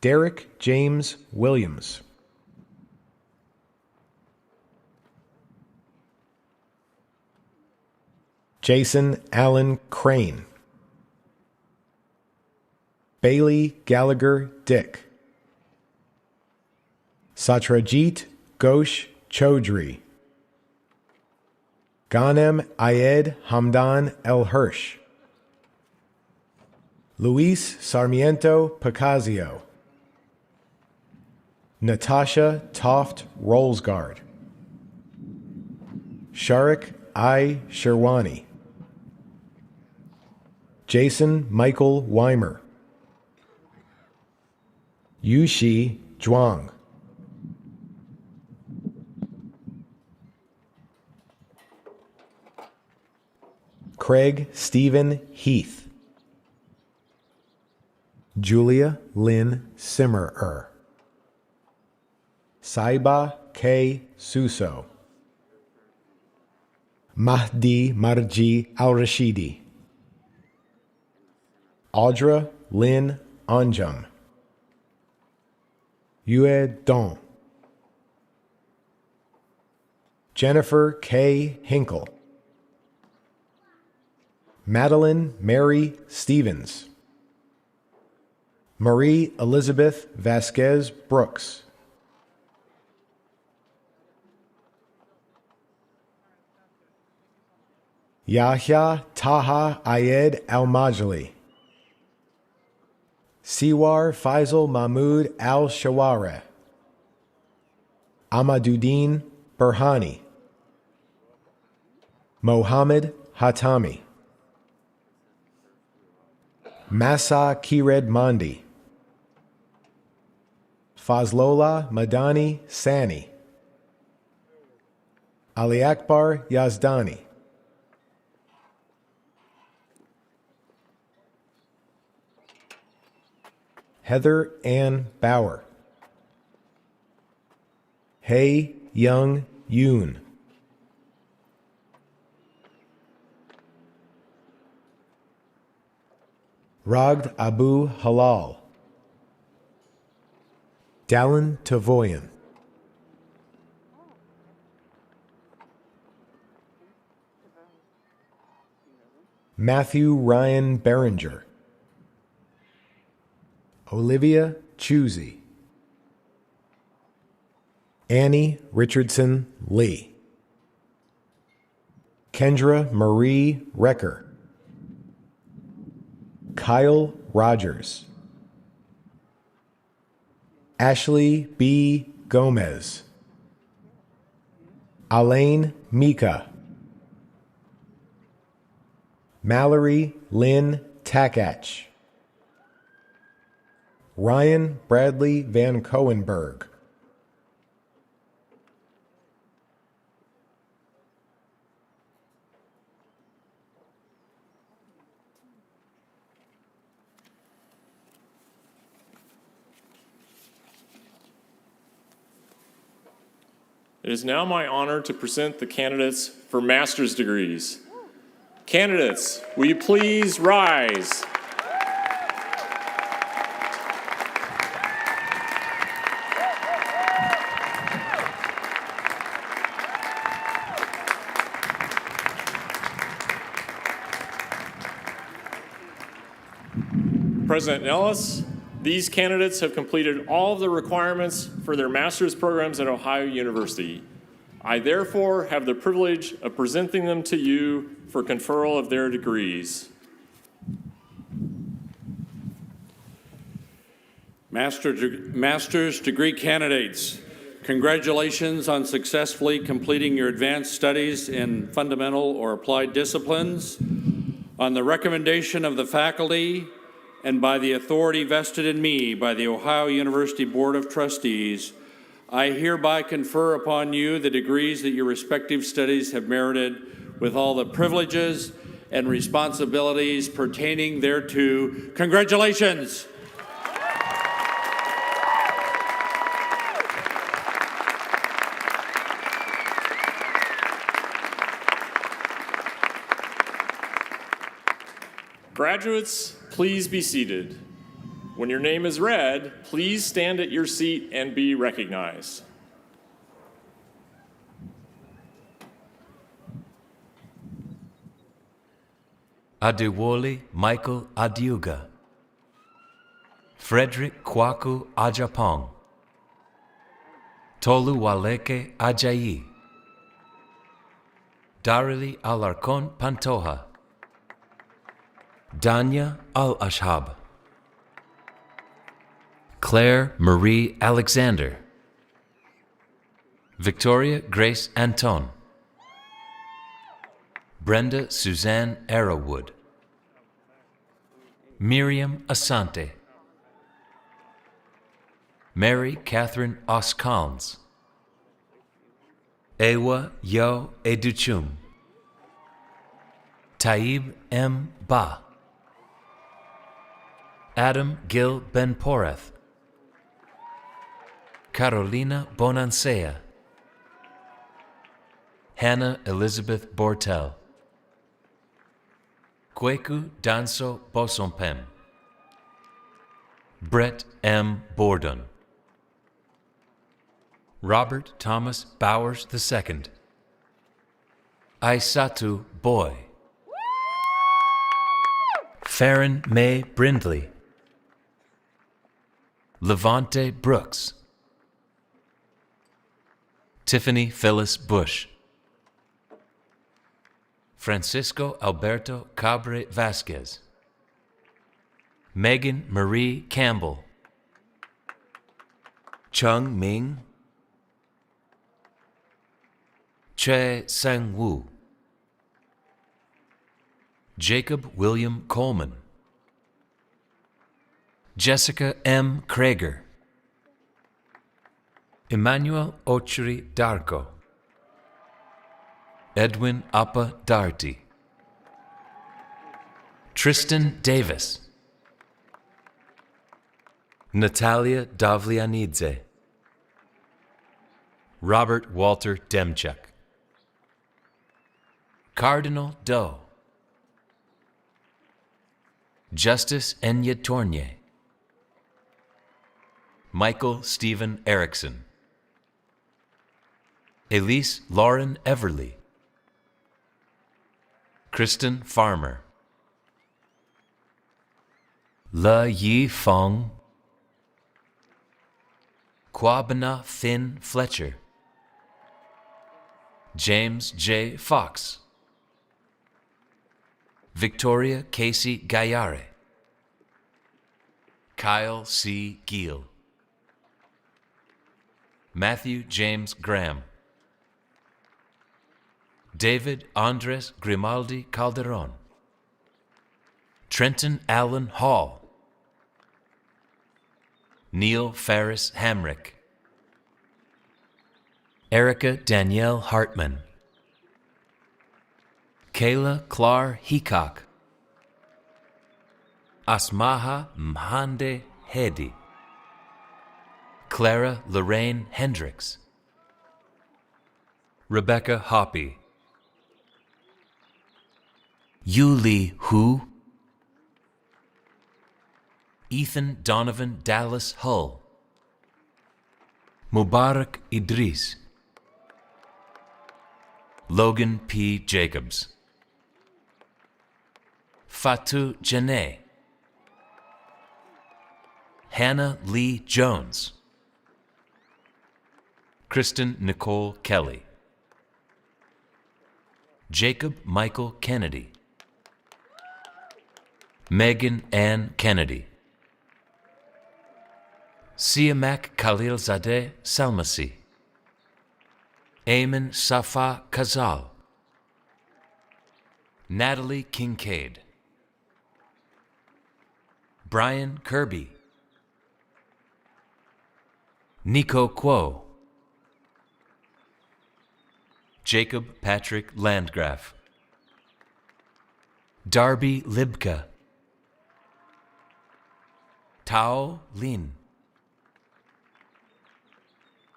Derek James Williams. Jason Allen Crane. Bailey Gallagher Dick. Satrajit Ghosh Chaudhry. Ghanem Ayed Hamdan El Hirsch. Luis Sarmiento Pacazio. Natasha Toft Rolsgaard. Sharik I. Sherwani. Jason Michael Weimer. Yushi Zhuang. Craig Stephen Heath. Julia Lynn Simmerer. Saiba K. Suso. Mahdi Marji Al-Rashidi. Audra Lynn Anjum. Yue Dong. Jennifer K. Hinkle. Madeline Mary Stevens. Marie Elizabeth Vasquez Brooks. Yahya Taha Ayed Al-Majali. Siwar Faisal Mahmood Al-Shawara. Amaduddin Burhani. Mohammed Hatami. Masa Kired Mandi. Fazlola Madani Sani. Ali Akbar Yazdani. Heather Ann Bauer. Hei Young Yoon. Ragd Abu Halal. Dallin Tavoyan. Matthew Ryan Berenger. Olivia Chusey. Annie Richardson Lee. Kendra Marie Recker. Kyle Rogers. Ashley B. Gomez. Alain Mika. Mallory Lynn Takach. Ryan Bradley Van Coenberg. It is now my honor to present the candidates for master's degrees. Candidates, will you please rise? President Ellis, these candidates have completed all of the requirements for their master's programs at Ohio University. I therefore have the privilege of presenting them to you for conferral of their degrees. Master's degree candidates, congratulations on successfully completing your advanced studies in fundamental or applied disciplines. On the recommendation of the faculty and by the authority vested in me by the Ohio University Board of Trustees, I hereby confer upon you the degrees that your respective studies have merited with all the privileges and responsibilities pertaining thereto. Congratulations! Graduates, please be seated. When your name is read, please stand at your seat and be recognized. Adewole Michael Adiuga. Frederick Kwaku Ajapong. Tolu Waleke Ajayi. Darili Alarcon Pantoja. Danya Al-Ashab. Claire Marie Alexander. Victoria Grace Anton. Brenda Suzanne Arrowwood. Miriam Asante. Mary Catherine Oscalns. Ewa Yo Educhum. Taib M. Ba. Adam Gil Ben-Poreth. Carolina Bonansea. Hannah Elizabeth Bortel. Kweku Danso Bosompem. Brett M. Bordon. Robert Thomas Bowers II. Aisatu Boy. Farron May Brindley. Levante Brooks. Tiffany Phyllis Bush. Francisco Alberto Cabre Vasquez. Megan Marie Campbell. Chung Ming. Che Sang-woo. Jacob William Coleman. Jessica M. Krager. Emmanuel Ochri Darko. Edwin Appa Darty. Tristan Davis. Natalia Davlianidze. Robert Walter Demchuk. Cardinal Doe. Justice Enya Tournier. Michael Stephen Erickson. Elise Lauren Everly. Kristen Farmer. Le Yi Fong. Kwabena Finn Fletcher. James J. Fox. Victoria Casey Gayare. Kyle C. Giel. Matthew James Graham. David Andres Grimaldi Calderon. Trenton Allen Hall. Neil Ferris Hamrick. Erica Danielle Hartman. Kayla Clar Heacock. Asmaha Mhande Hedi. Clara Lorraine Hendricks. Rebecca Hoppy. Yuli Hu, Ethan Donovan Dallas Hull, Mubarak Idris, Logan P. Jacobs, Fatu Janae, Hannah Lee Jones, Kristen Nicole Kelly, Jacob Michael Kennedy, Megan Ann Kennedy, Siamak Khalilzadeh Salmasi, Ayman Safa Kazal, Natalie Kincaid, Brian Kirby, Nico Kuo, Jacob Patrick Landgraf, Darby Libka, Tao Lin,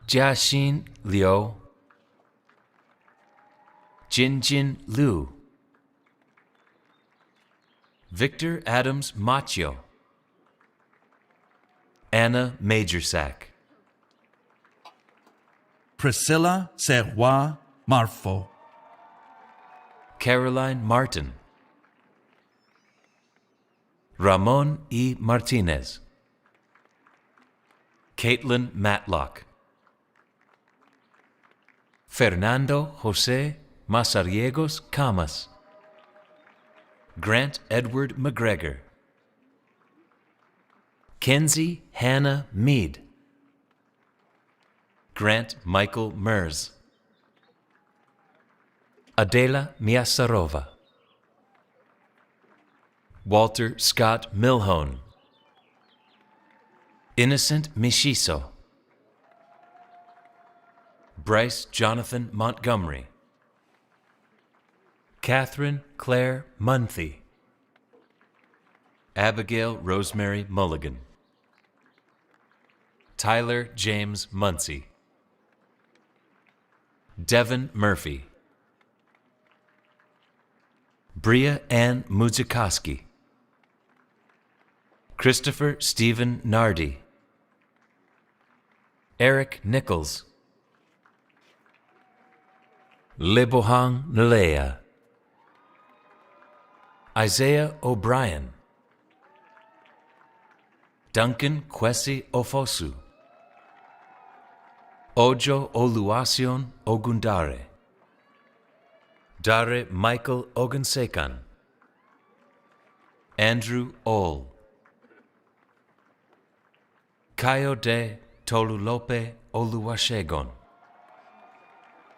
Jiaxin Liu, Jinjin Liu, Victor Adams Machio, Anna Majorsack, Priscilla Serrois Marfo, Caroline Martin, Ramon E. Martinez, Caitlin Matlock, Fernando Jose Masariegos Camas, Grant Edward McGregor, Kenzie Hannah Mead, Grant Michael Mers, Adela Miasarova, Walter Scott Milhone, Innocent Mishiso, Bryce Jonathan Montgomery, Catherine Claire Munthy, Abigail Rosemary Mulligan, Tyler James Muncie, Devin Murphy, Bria Ann Muzikowski, Christopher Stephen Nardi, Eric Nichols, Lebohang Nalea, Isaiah O'Brien, Duncan Kwesi Ofosu, Ojo Oluwaseun Ogundare, Dare Michael Ogunsekan, Andrew Ol, Kayode Tolulope Oluwasegun,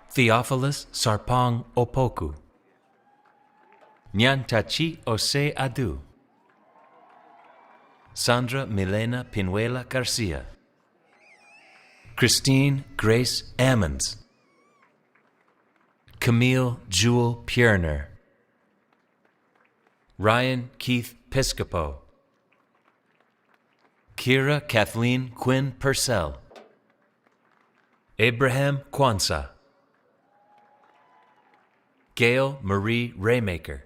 Theophilus Sarpong Opoku, Nyantachi Ose Adu, Sandra Milena Pinuela Garcia, Christine Grace Ammons, Camille Jewel Pierner, Ryan Keith Piscopo, Kira Kathleen Quinn Purcell, Abraham Kwanzaa, Gail Marie Raymaker,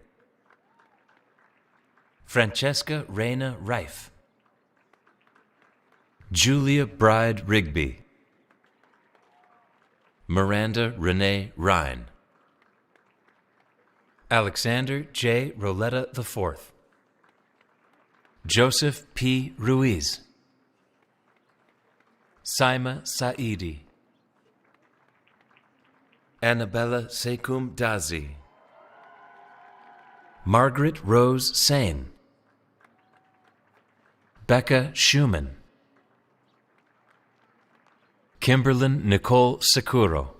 Francesca Reina Reif, Julia Bride Rigby, Miranda Renee Ryan, Alexander J. Roletta IV, Joseph P. Ruiz, Saima Saidi, Annabella Sekum Dazi, Margaret Rose Sane, Becca Schumann, Kimberlyn Nicole Sakuro,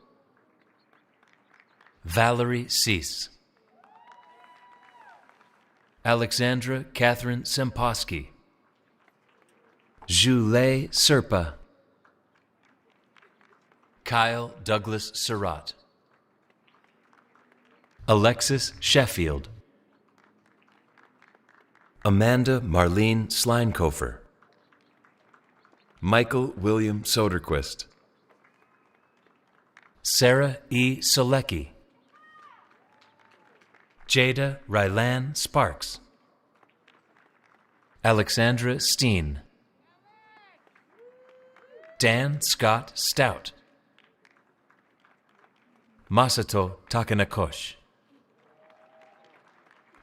Valerie Cease, Alexandra Catherine Semposki, Julie Serpa, Kyle Douglas Surratt, Alexis Sheffield, Amanda Marlene Sleinkofer, Michael William Soderquist, Sarah E. Solecki, Jada Rylan Sparks, Alexandra Steen, Dan Scott Stout, Masato Takanakosh,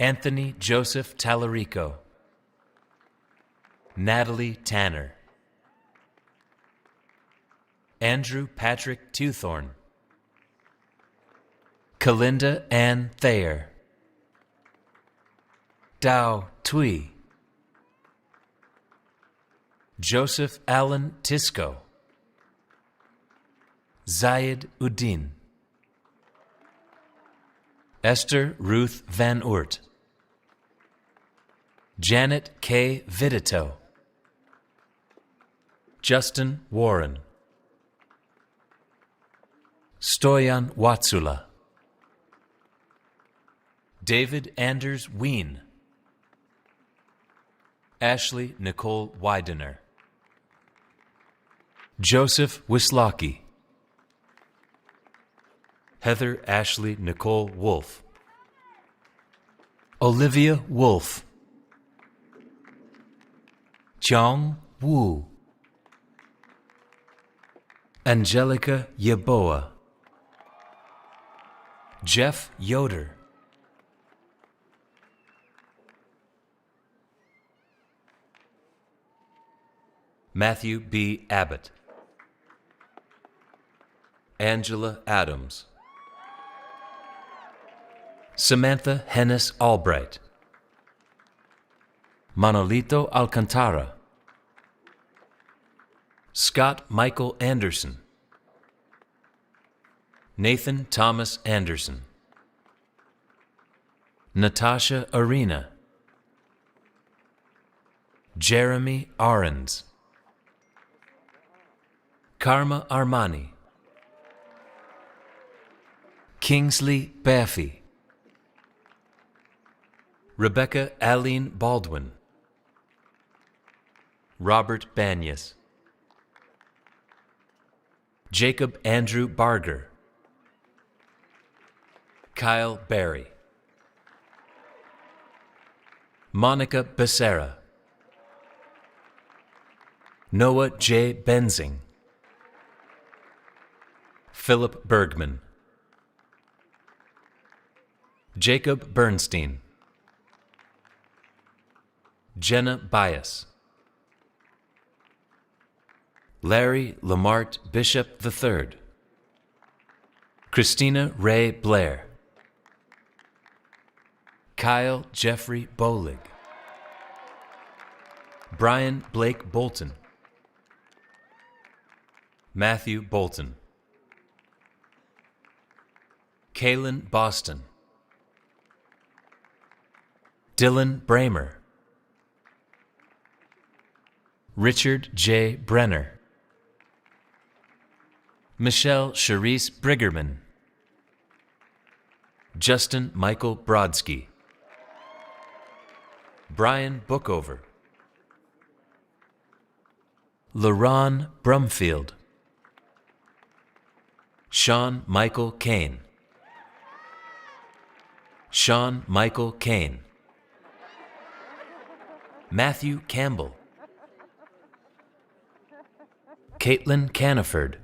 Anthony Joseph Tallarico, Natalie Tanner, Andrew Patrick Tewthorne, Kalinda Ann Thayer, Dao Tui, Joseph Allen Tisco, Zayed Uddin, Esther Ruth Van Oort, Janet K. Vidito, Justin Warren, Stoyan Watsula, David Anders Wien, Ashley Nicole Widener, Joseph Wislocki, Heather Ashley Nicole Wolf, Olivia Wolf, Chong Wu, Angelica Yeboah, Jeff Yoder, Matthew B. Abbott, Angela Adams, Samantha Hennis Albright, Manolito Alcantara, Scott Michael Anderson, Nathan Thomas Anderson, Natasha Arena, Jeremy Arends, Karma Armani, Kingsley Baffy, Rebecca Aline Baldwin, Robert Banyas, Jacob Andrew Barger, Kyle Barry, Monica Becerra, Noah J. Benzing, Philip Bergman, Jacob Bernstein, Jenna Bias, Larry Lamart Bishop III, Christina Ray Blair, Kyle Jeffrey Bolig, Brian Blake Bolton, Matthew Bolton, Kaylin Boston, Dylan Bramer, Richard J. Brenner, Michelle Charisse Briggerman, Justin Michael Brodsky, Brian Bookover, LaRon Brumfield, Sean Michael Kane, Sean Michael Kane, Matthew Campbell, Caitlin Caniford,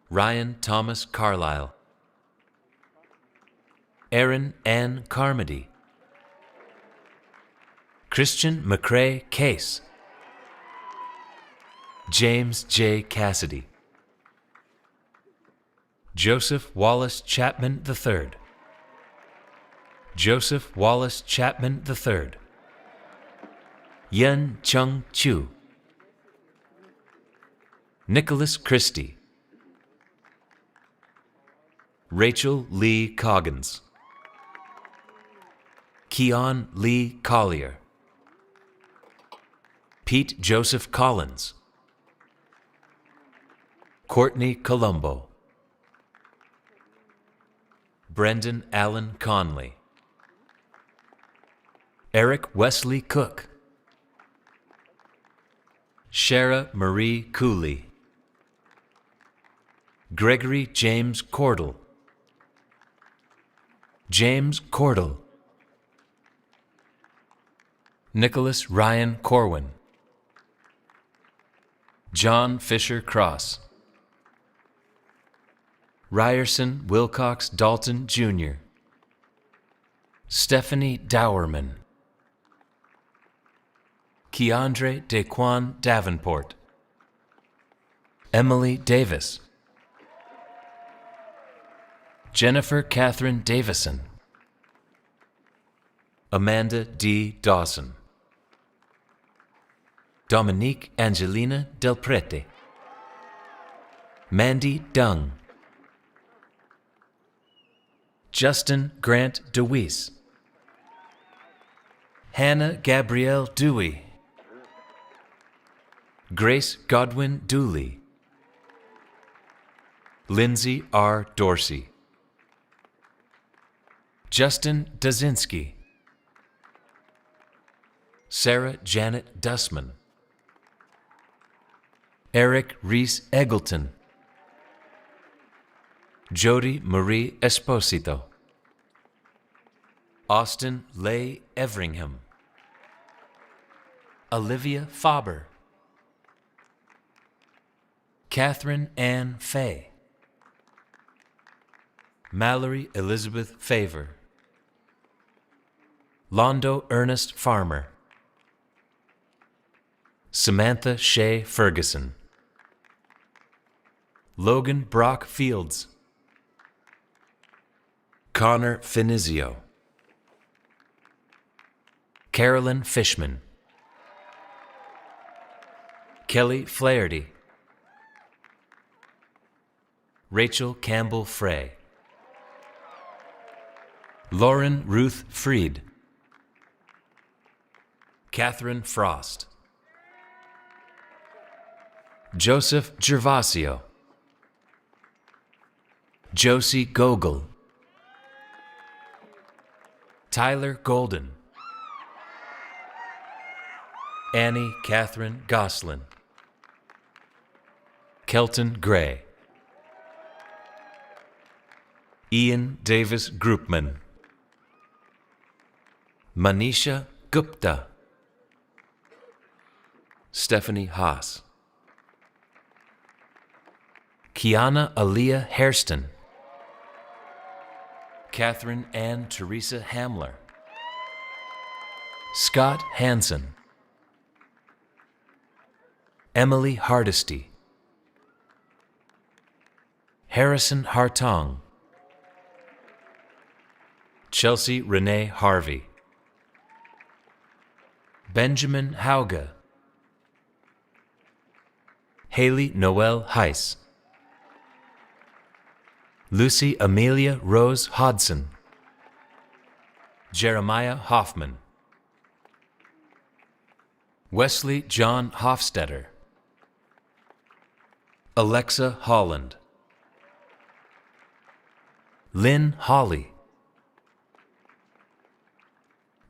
Ryan Thomas Carlisle, Aaron Ann Carmody, Christian McCrae Case, James J. Cassidy, Joseph Wallace Chapman III, Joseph Wallace Chapman III, Yun Chung Chu, Nicholas Christie, Rachel Lee Coggins, Keon Lee Collier, Pete Joseph Collins, Courtney Colombo, Brendan Allen Conley, Eric Wesley Cook, Shara Marie Cooley, Gregory James Cordell, James Cordell, Nicholas Ryan Corwin, John Fisher Cross, Ryerson Wilcox Dalton Jr., Stephanie Dowerman, Keandre Daquan Davenport, Emily Davis, Jennifer Catherine Davison, Amanda D. Dawson, Dominique Angelina Del Prete, Mandy Dung, Justin Grant DeWeese, Hannah Gabrielle Dewey, Grace Godwin Dooley, Lindsay R. Dorsey, Justin Dazinski, Sarah Janet Dussman, Eric Reese Eggleton, Jody Marie Esposito, Austin Leigh Everingham, Olivia Faber, Catherine Ann Fay, Mallory Elizabeth Favor, Londo Ernest Farmer, Samantha Shea Ferguson, Logan Brock Fields, Connor Finizio, Carolyn Fishman, Kelly Flaherty, Rachel Campbell Frey, Lauren Ruth Freed, Catherine Frost, Joseph Gervasio, Josie Gogol, Tyler Golden, Annie Catherine Goslin, Kelton Gray, Ian Davis Groupman, Manisha Gupta, Stephanie Haas, Kiana Aaliyah Hairston, Catherine Ann Teresa Hamler, Scott Hansen, Emily Hardesty, Harrison Hartong, Chelsea Renee Harvey, Benjamin Hauge, Haley Noel Heiss, Lucy Amelia Rose Hodson, Jeremiah Hoffman, Wesley John Hofstetter, Alexa Holland, Lynn Hawley,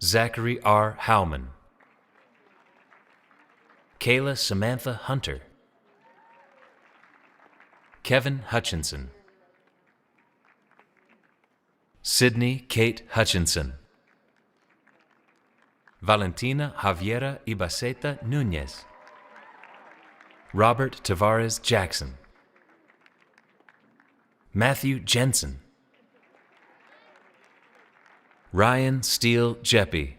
Zachary R. Howman, Kayla Samantha Hunter, Kevin Hutchinson, Sydney Kate Hutchinson, Valentina Javiera Ibaceta Nunez, Robert Tavares Jackson, Matthew Jensen, Ryan Steele Jeppy,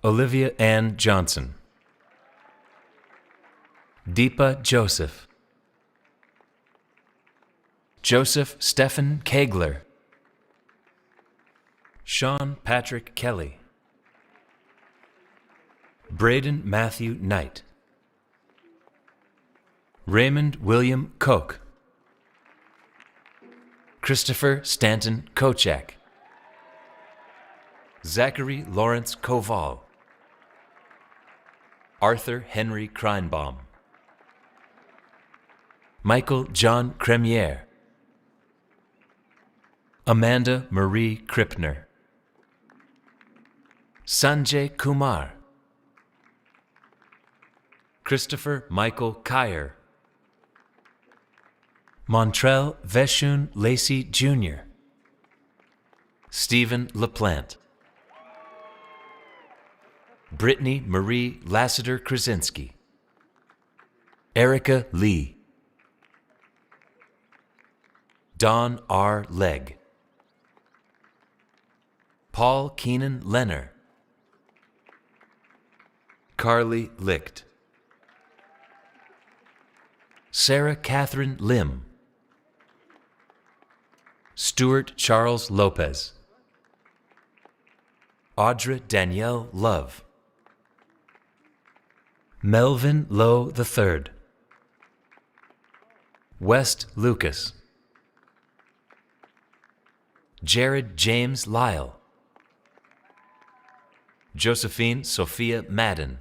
Olivia Ann Johnson, Deepa Joseph, Joseph Stephen Kegler, Sean Patrick Kelly, Braden Matthew Knight, Raymond William Koch, Christopher Stanton Kochak, Zachary Lawrence Koval, Arthur Henry Kreinbaum, Michael John Cremier, Amanda Marie Krippner, Sanjay Kumar, Christopher Michael Kyer, Montrell Veshun Lacey Jr., Stephen LaPlante. Brittany Marie Lassiter Krasinski. Erica Lee. Don R. Legg. Paul Keenan Lenner. Carly Licht. Sarah Catherine Lim. Stuart Charles Lopez. Audra Danielle Love. Melvin Lowe III. West Lucas. Jared James Lyle. Josephine Sophia Madden.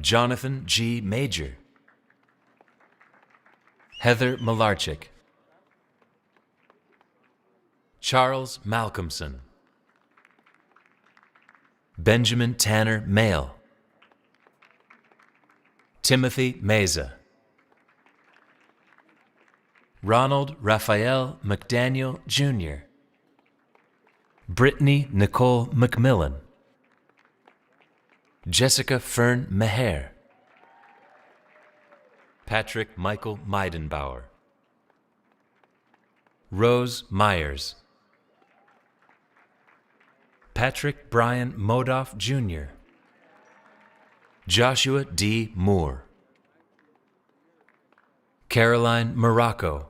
Jonathan G. Major. Heather Malarchik. Charles Malcolmson. Benjamin Tanner Mayle. Timothy Meza. Ronald Raphael McDaniel Jr. Brittany Nicole McMillan. Jessica Fern Meher. Patrick Michael Meidenbauer. Rose Myers. Patrick Brian Modoff Jr. Joshua D. Moore. Caroline Morocco.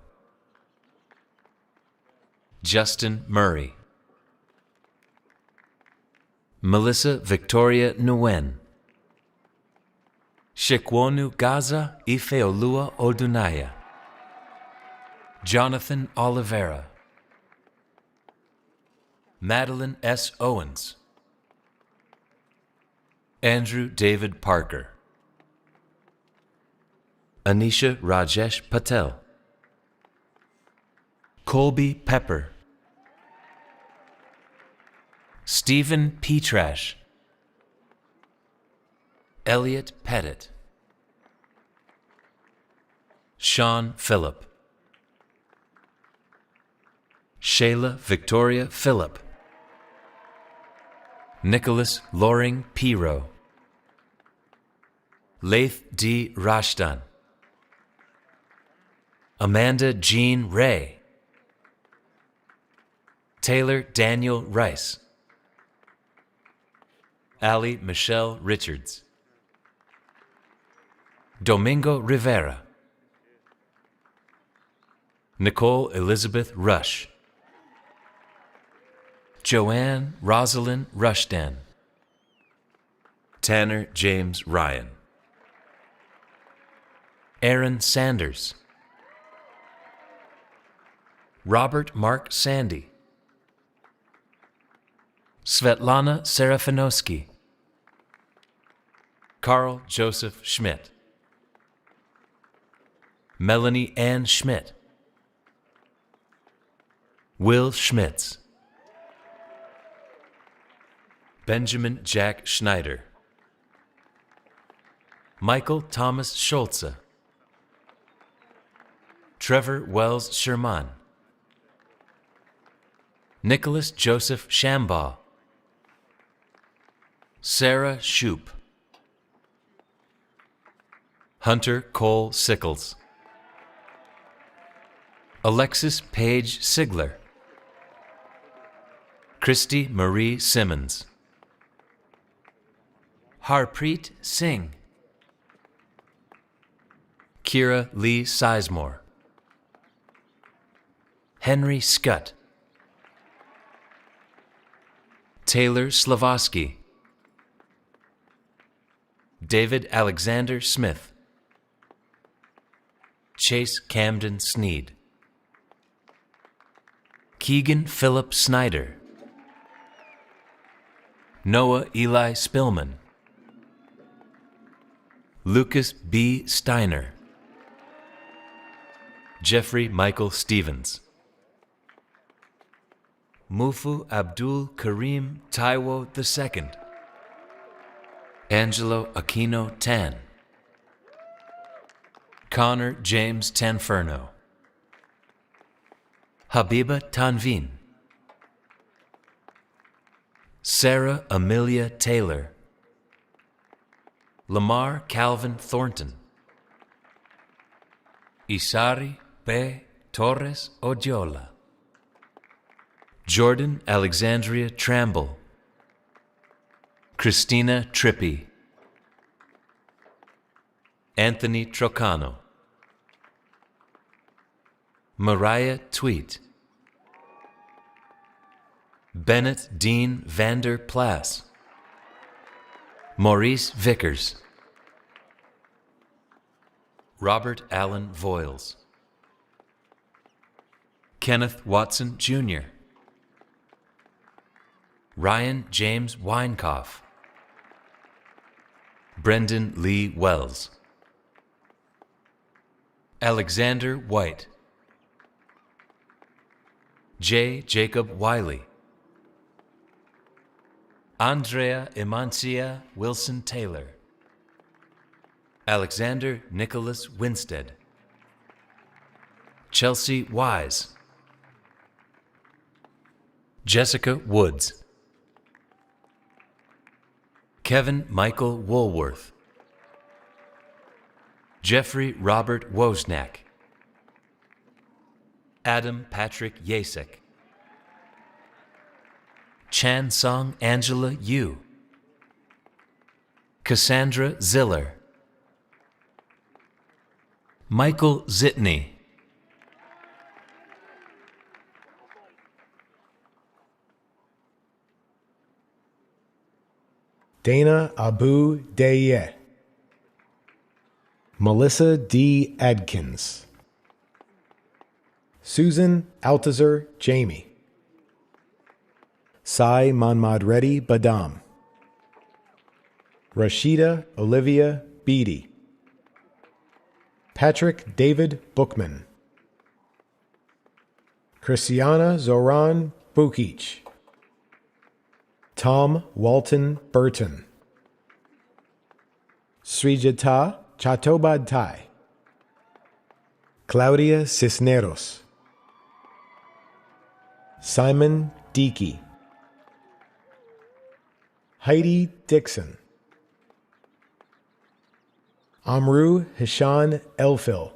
Justin Murray. Melissa Victoria Nguyen. Shikwonu Gaza Ifeolua Odunaya. Jonathan Oliveira. Madeline S. Owens. Andrew David Parker. Anisha Rajesh Patel. Colby Pepper. Stephen Petrash. Elliot Pettit. Sean Phillip. Shayla Victoria Phillip. Nicholas Loring Piro. Laith D. Rashtan. Amanda Jean Ray. Taylor Daniel Rice. Allie Michelle Richards. Domingo Rivera. Nicole Elizabeth Rush. Joanne Rosalind Rushdan. Tanner James Ryan. Aaron Sanders. Robert Mark Sandy. Svetlana Serafinovsky. Carl Joseph Schmidt. Melanie Ann Schmidt. Will Schmitz. Benjamin Jack Schneider. Michael Thomas Schulze. Trevor Wells Sherman. Nicholas Joseph Shambaugh. Sarah Shoup. Hunter Cole Sickles. Alexis Paige Sigler. Christy Marie Simmons. Harpreet Singh. Kira Lee Sizemore. Henry Scott. Taylor Slavosky. David Alexander Smith. Chase Camden Sneed. Keegan Philip Snyder. Noah Eli Spillman. Lucas B. Steiner. Jeffrey Michael Stevens. Mufu Abdul Karim Taiwo II. Angelo Aquino Tan. Connor James Tanferno. Habiba Tanveen. Sarah Amelia Taylor, Lamar Calvin Thornton, Isari P. Torres Odiola, Jordan Alexandria Tramble, Christina Trippi, Anthony Trocano, Mariah Tweet, Bennett Dean Vander Plas, Maurice Vickers, Robert Allen Voiles, Kenneth Watson Jr., Ryan James Weinkoff, Brendan Lee Wells, Alexander White, J. Jacob Wiley, Andrea Emancia Wilson Taylor, Alexander Nicholas Winstead, Chelsea Wise, Jessica Woods, Kevin Michael Woolworth, Jeffrey Robert Wozniak, Adam Patrick Yasek, Chan Song Angela Yu, Cassandra Ziller, Michael Zitney, Dana Abu Dayeh, Melissa D. Adkins, Susan Altazar Jamie, Sai Manmad Reddy Badam, Rashida Olivia Beatty, Patrick David Bookman, Christiana Zoran Bukic, Tom Walton Burton, Srijata Chattopadhyay, Claudia Cisneros, Simon Dickey, Heidi Dixon, Amru Hishan Elfil,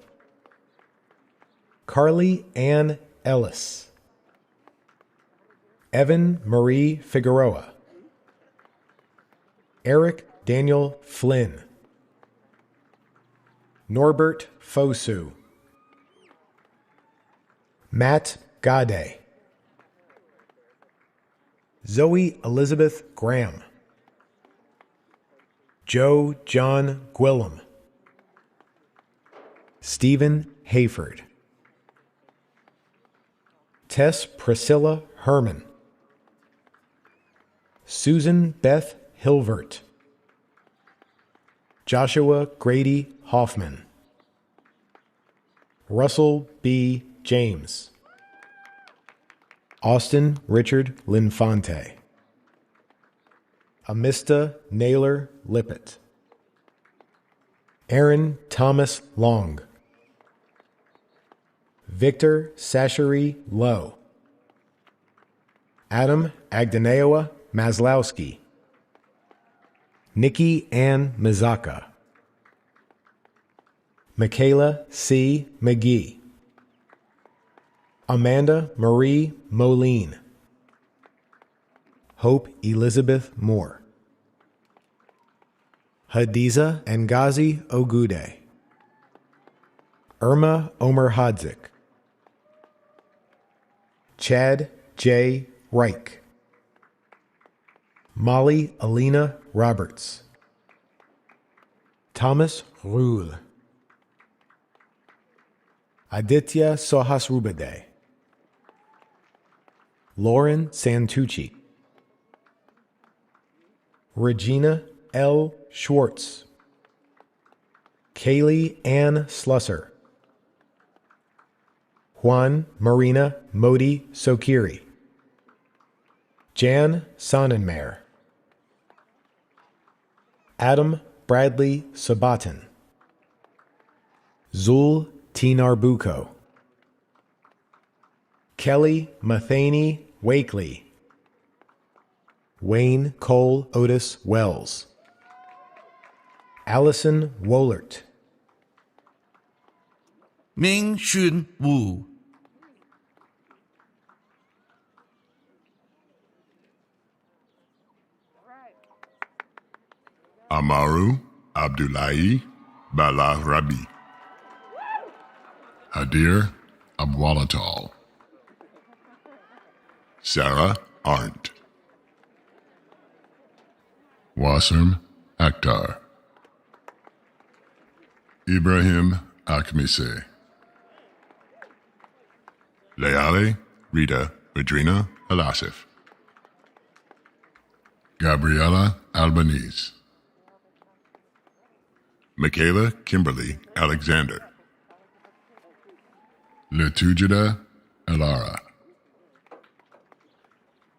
Carly Ann Ellis, Evan Marie Figueroa, Eric Daniel Flynn, Norbert Fosu, Matt Gade, Zoe Elizabeth Graham, Joe John Gwillem, Stephen Hayford, Tess Priscilla Herman, Susan Beth Hilvert, Joshua Grady Hoffman, Russell B. James, Austin Richard Linfante, Amista Naylor Lippett, Aaron Thomas Long, Victor Sasheri Lowe, Adam Agdaneoa Maslowski, Nikki Ann Mizaka, Michaela C. McGee, Amanda Marie Moline, Hope Elizabeth Moore, Hadiza Ngazi Ogude, Irma Omer Hadzik, Chad J. Reich, Molly Alina Roberts, Thomas Ruhl, Aditya Sohasrubade, Lauren Santucci, Regina L. Schwartz, Kaylee Ann Slusser, Juan Marina Modi Sokiri, Jan Sonnenmeyer, Adam Bradley Sabatin, Zul Tinarbuko, Kelly Matheny Wakely, Wayne Cole Otis Wells. Allison Wohlert. Ming Xun Wu. Amaru Abdullahi Bala Rabi. Hadir Abwalatal. Sarah Arndt. Wasserm Akhtar. Ibrahim Akhmise. Leale Rita Adrina Alasif. Gabriela Albanese. Michaela Kimberly Alexander. Letujida Elara.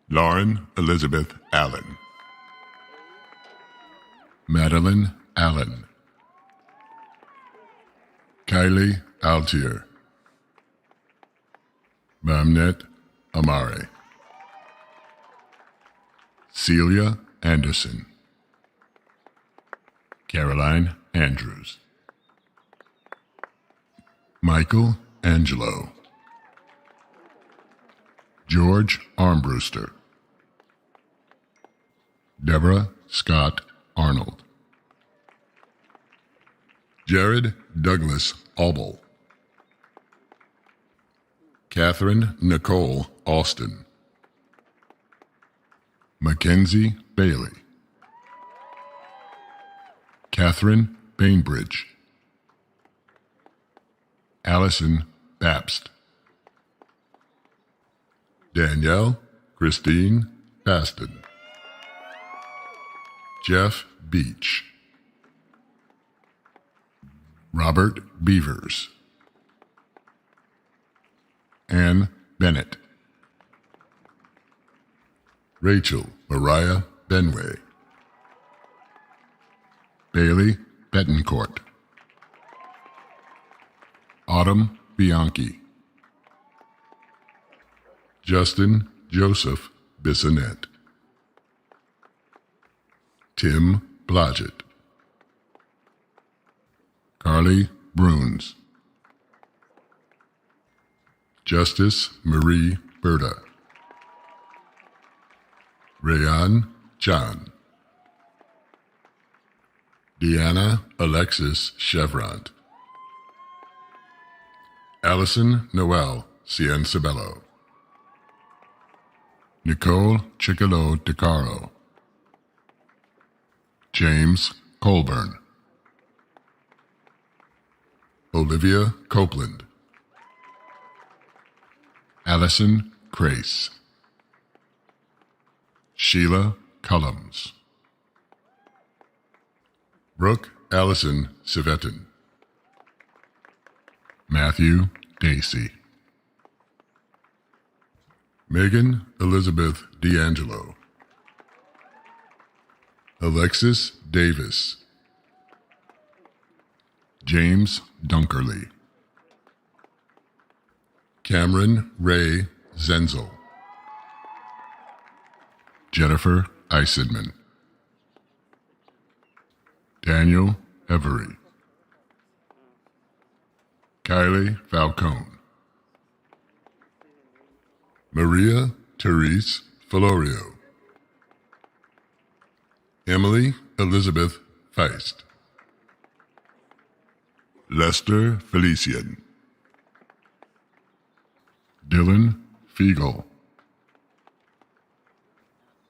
Lauren Elizabeth Allen. Madeline Allen. Kylie Altier. Mamnet Amare. Celia Anderson. Caroline Andrews. Michael Angelo. George Armbruster. Deborah Scott Arnold. Jared Douglas Aubel. Catherine Nicole Austin. Mackenzie Bailey. Catherine Bainbridge. Allison Babst. Danielle Christine Baston. Jeff Beach. Robert Beavers. Ann Bennett. Rachel Mariah Benway. Bailey Betancourt. Autumn Bianchi. Justin Joseph Bissonette. Tim Blodgett. Carly Bruns. Justice Marie Berta. Rayan Chan. Deanna Alexis Chevrant. Allison Noel Ciencebello. Nicole Chicolo DeCaro. James Colburn. Olivia Copeland. Allison Crace. Sheila Cullums. Brooke Allison Civetin. Matthew Dacey. Megan Elizabeth D'Angelo. Alexis Davis. James Dunkerley. Cameron Ray Zenzel. Jennifer Eisenman. Daniel Every. Kylie Falcone. Maria Therese Filorio. Emily Elizabeth Feist. Lester Felician. Dylan Fiegel.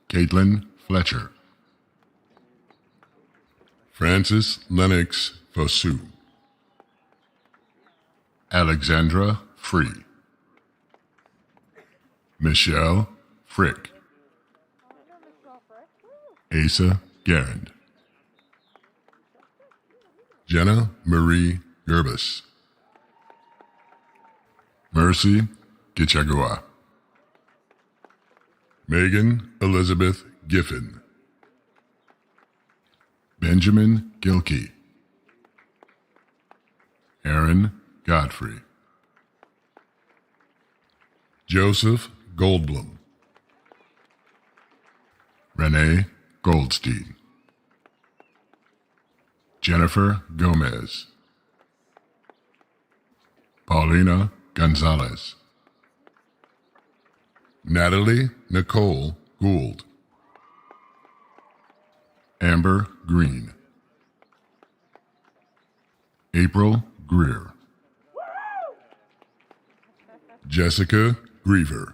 Caitlin Fletcher. Francis Lennox Fosu. Alexandra Free. Michelle Frick. Asa Garand. Jenna Marie Gerbus. Mercy Gichagua. Megan Elizabeth Giffen. Benjamin Gilkey. Aaron Godfrey. Joseph Goldblum. Renee Goldstein, Jennifer Gomez, Paulina Gonzalez, Natalie Nicole Gould, Amber Green, April Greer, Jessica Griever,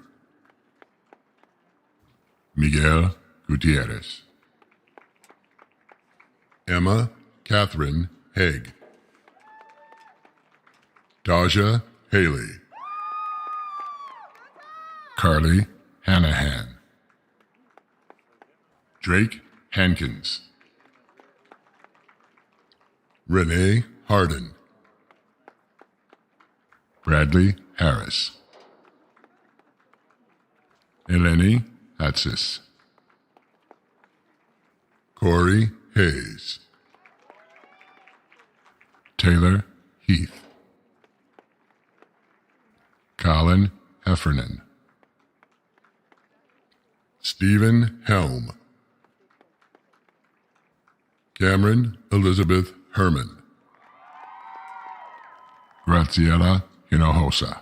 Miguel Gutierrez, Emma Catherine Haig, Taja Haley, Carly Hanahan, Drake Hankins, Renee Hardin, Bradley Harris, Eleni Hatsis, Corey Hayes, Taylor Heath, Colin Heffernan, Stephen Helm, Cameron Elizabeth Herman, Graciela Hinojosa,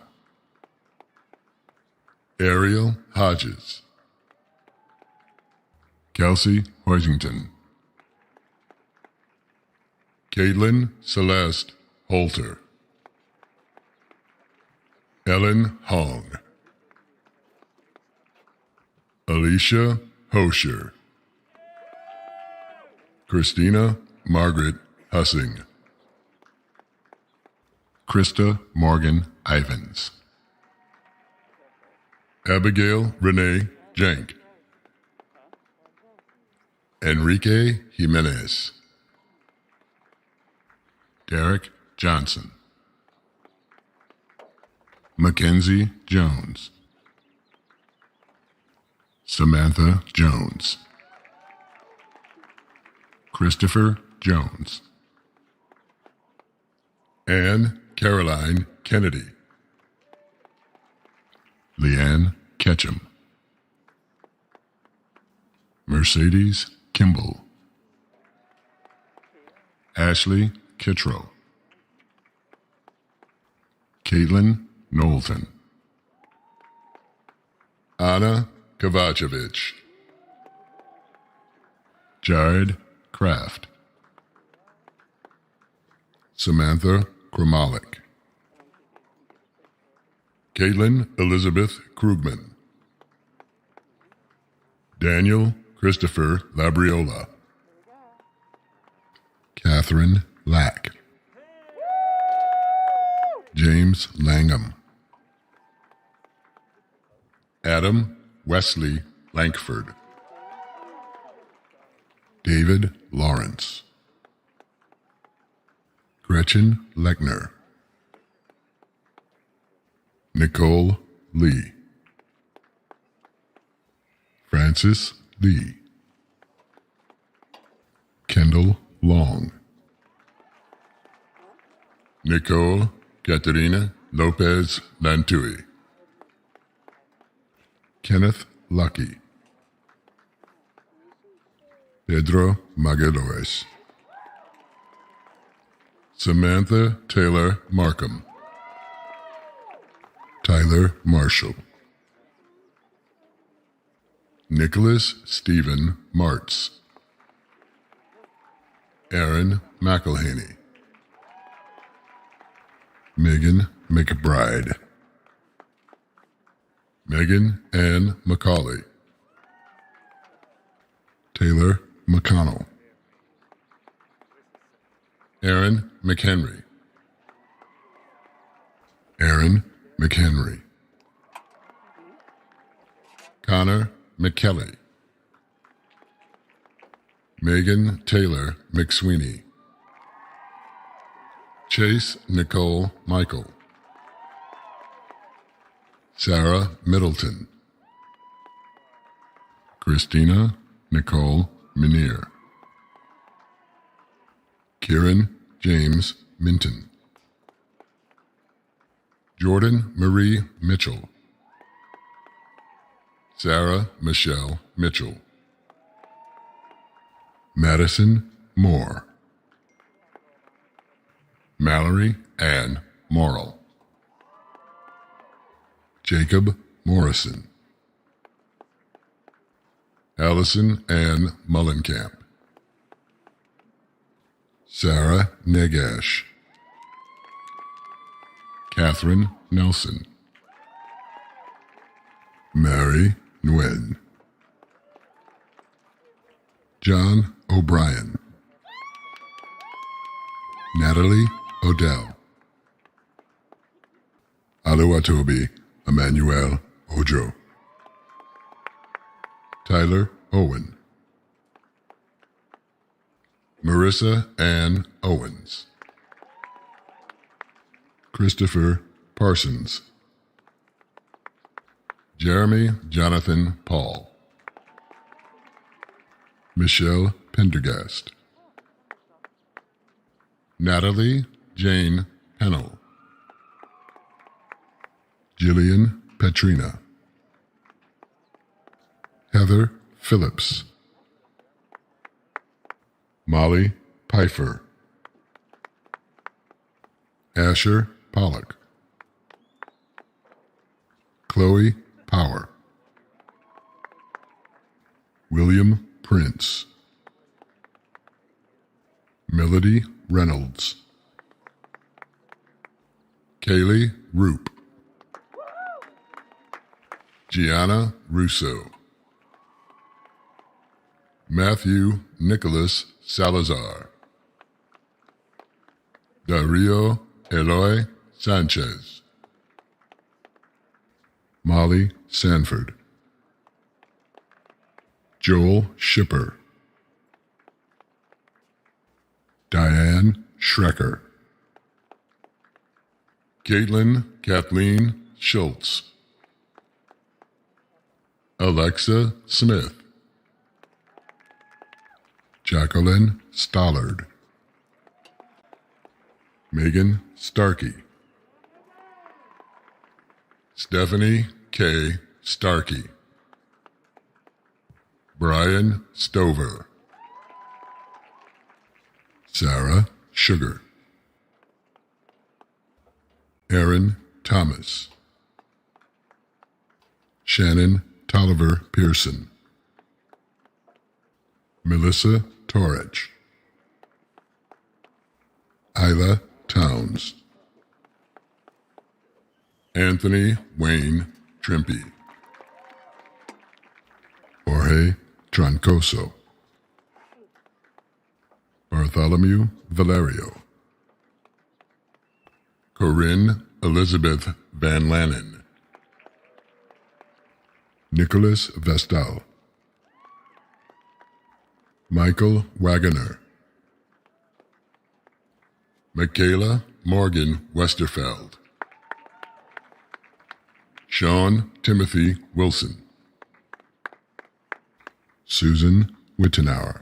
Ariel Hodges, Kelsey Hoisington, Caitlin Celeste Holter, Ellen Hong, Alicia Hosher, Christina Margaret Hussing, Krista Morgan Ivans, Abigail Renee Jank, Enrique Jimenez, Derek Johnson, Mackenzie Jones, Samantha Jones, Christopher Jones, Anne Caroline Kennedy, Leanne Ketchum, Mercedes Kimball, Ashley Kittro, Caitlin Knowlton, Anna Kovacevic, Jared Kraft, Samantha Kromalik, Caitlin Elizabeth Krugman, Daniel Christopher Labriola, Catherine Lack, James Langham, Adam Wesley Lankford, David Lawrence, Gretchen Lechner, Nicole Lee, Francis Lee, Kendall Long, Nicole Caterina Lopez Lantui, Kenneth Lucky, Pedro Magalores, Samantha Taylor Markham, Tyler Marshall, Nicholas Stephen Martz, Aaron McElhaney, Megan McBride, Megan Ann McCauley, Taylor McConnell, Aaron McHenry, Aaron McHenry, Connor McKelly, Megan Taylor McSweeney, Chase Nicole Michael, Sarah Middleton, Christina Nicole Minier, Kieran James Minton, Jordan Marie Mitchell, Sarah Michelle Mitchell, Madison Moore, Mallory Ann Morrill, Jacob Morrison, Allison Ann Mullenkamp, Sarah Negash, Catherine Nelson, Mary Nguyen, John O'Brien, Natalie Odell, Aluatobi Emmanuel Ojo, Tyler Owen, Marissa Ann Owens, Christopher Parsons, Jeremy Jonathan Paul, Michelle Pendergast, Natalie Jane Pennell, Jillian Petrina, Heather Phillips, Molly Pfeiffer, Asher Pollock, Chloe Power, William Prince, Melody Reynolds, Kaylee Roop, Gianna Russo, Matthew Nicholas Salazar, Dario Eloy Sanchez, Molly Sanford, Joel Shipper, Diane Schrecker, Caitlin Kathleen Schultz, Alexa Smith, Jacqueline Stollard, Megan Starkey, Stephanie K. Starkey, Brian Stover, Sarah Sugar, Aaron Thomas, Shannon Tolliver Pearson, Melissa Torich, Isla Towns, Anthony Wayne Trimpe, Jorge Troncoso, Bartholomew Valerio, Corinne Elizabeth Van Lannen, Nicholas Vestal, Michael Wagoner, Michaela Morgan Westerfeld, Sean Timothy Wilson, Susan Wittenauer,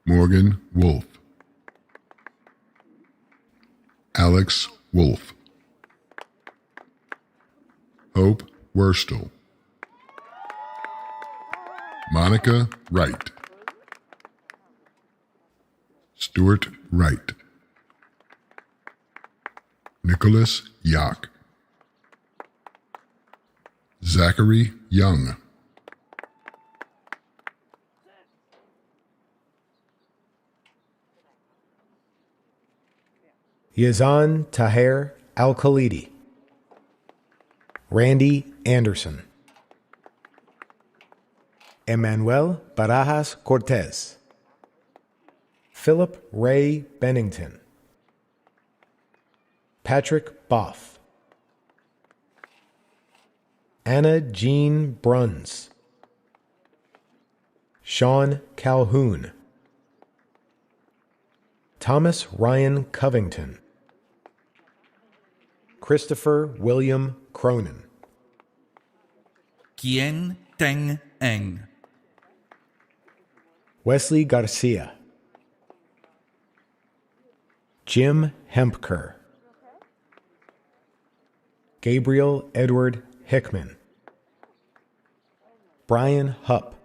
Morgan Wolf, Alex Wolf, Hope Wurstel, Monica Wright, Stuart Wright, Nicholas Yock, Zachary Young, Yazan Taher Al-Khalidi, Randy Anderson, Emmanuel Barajas Cortez, Philip Ray Bennington, Patrick Boff, Anna Jean Bruns, Sean Calhoun, Thomas Ryan Covington, Christopher William Cronin, Kien Teng Eng, Wesley Garcia, Jim Hempker, Gabriel Edward Hickman, Brian Hupp,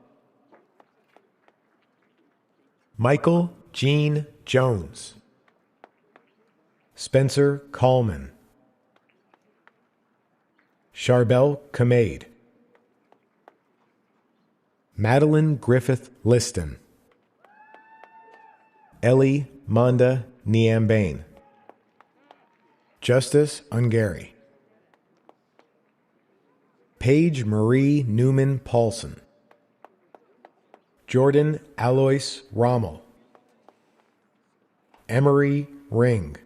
Michael Jean Jones, Spencer Coleman, Charbel Kamade, Madeline Griffith Liston, Ellie Manda Niambane, Justice Ungary, Paige Marie Newman Paulson, Jordan Alois Rommel, Emery Ring,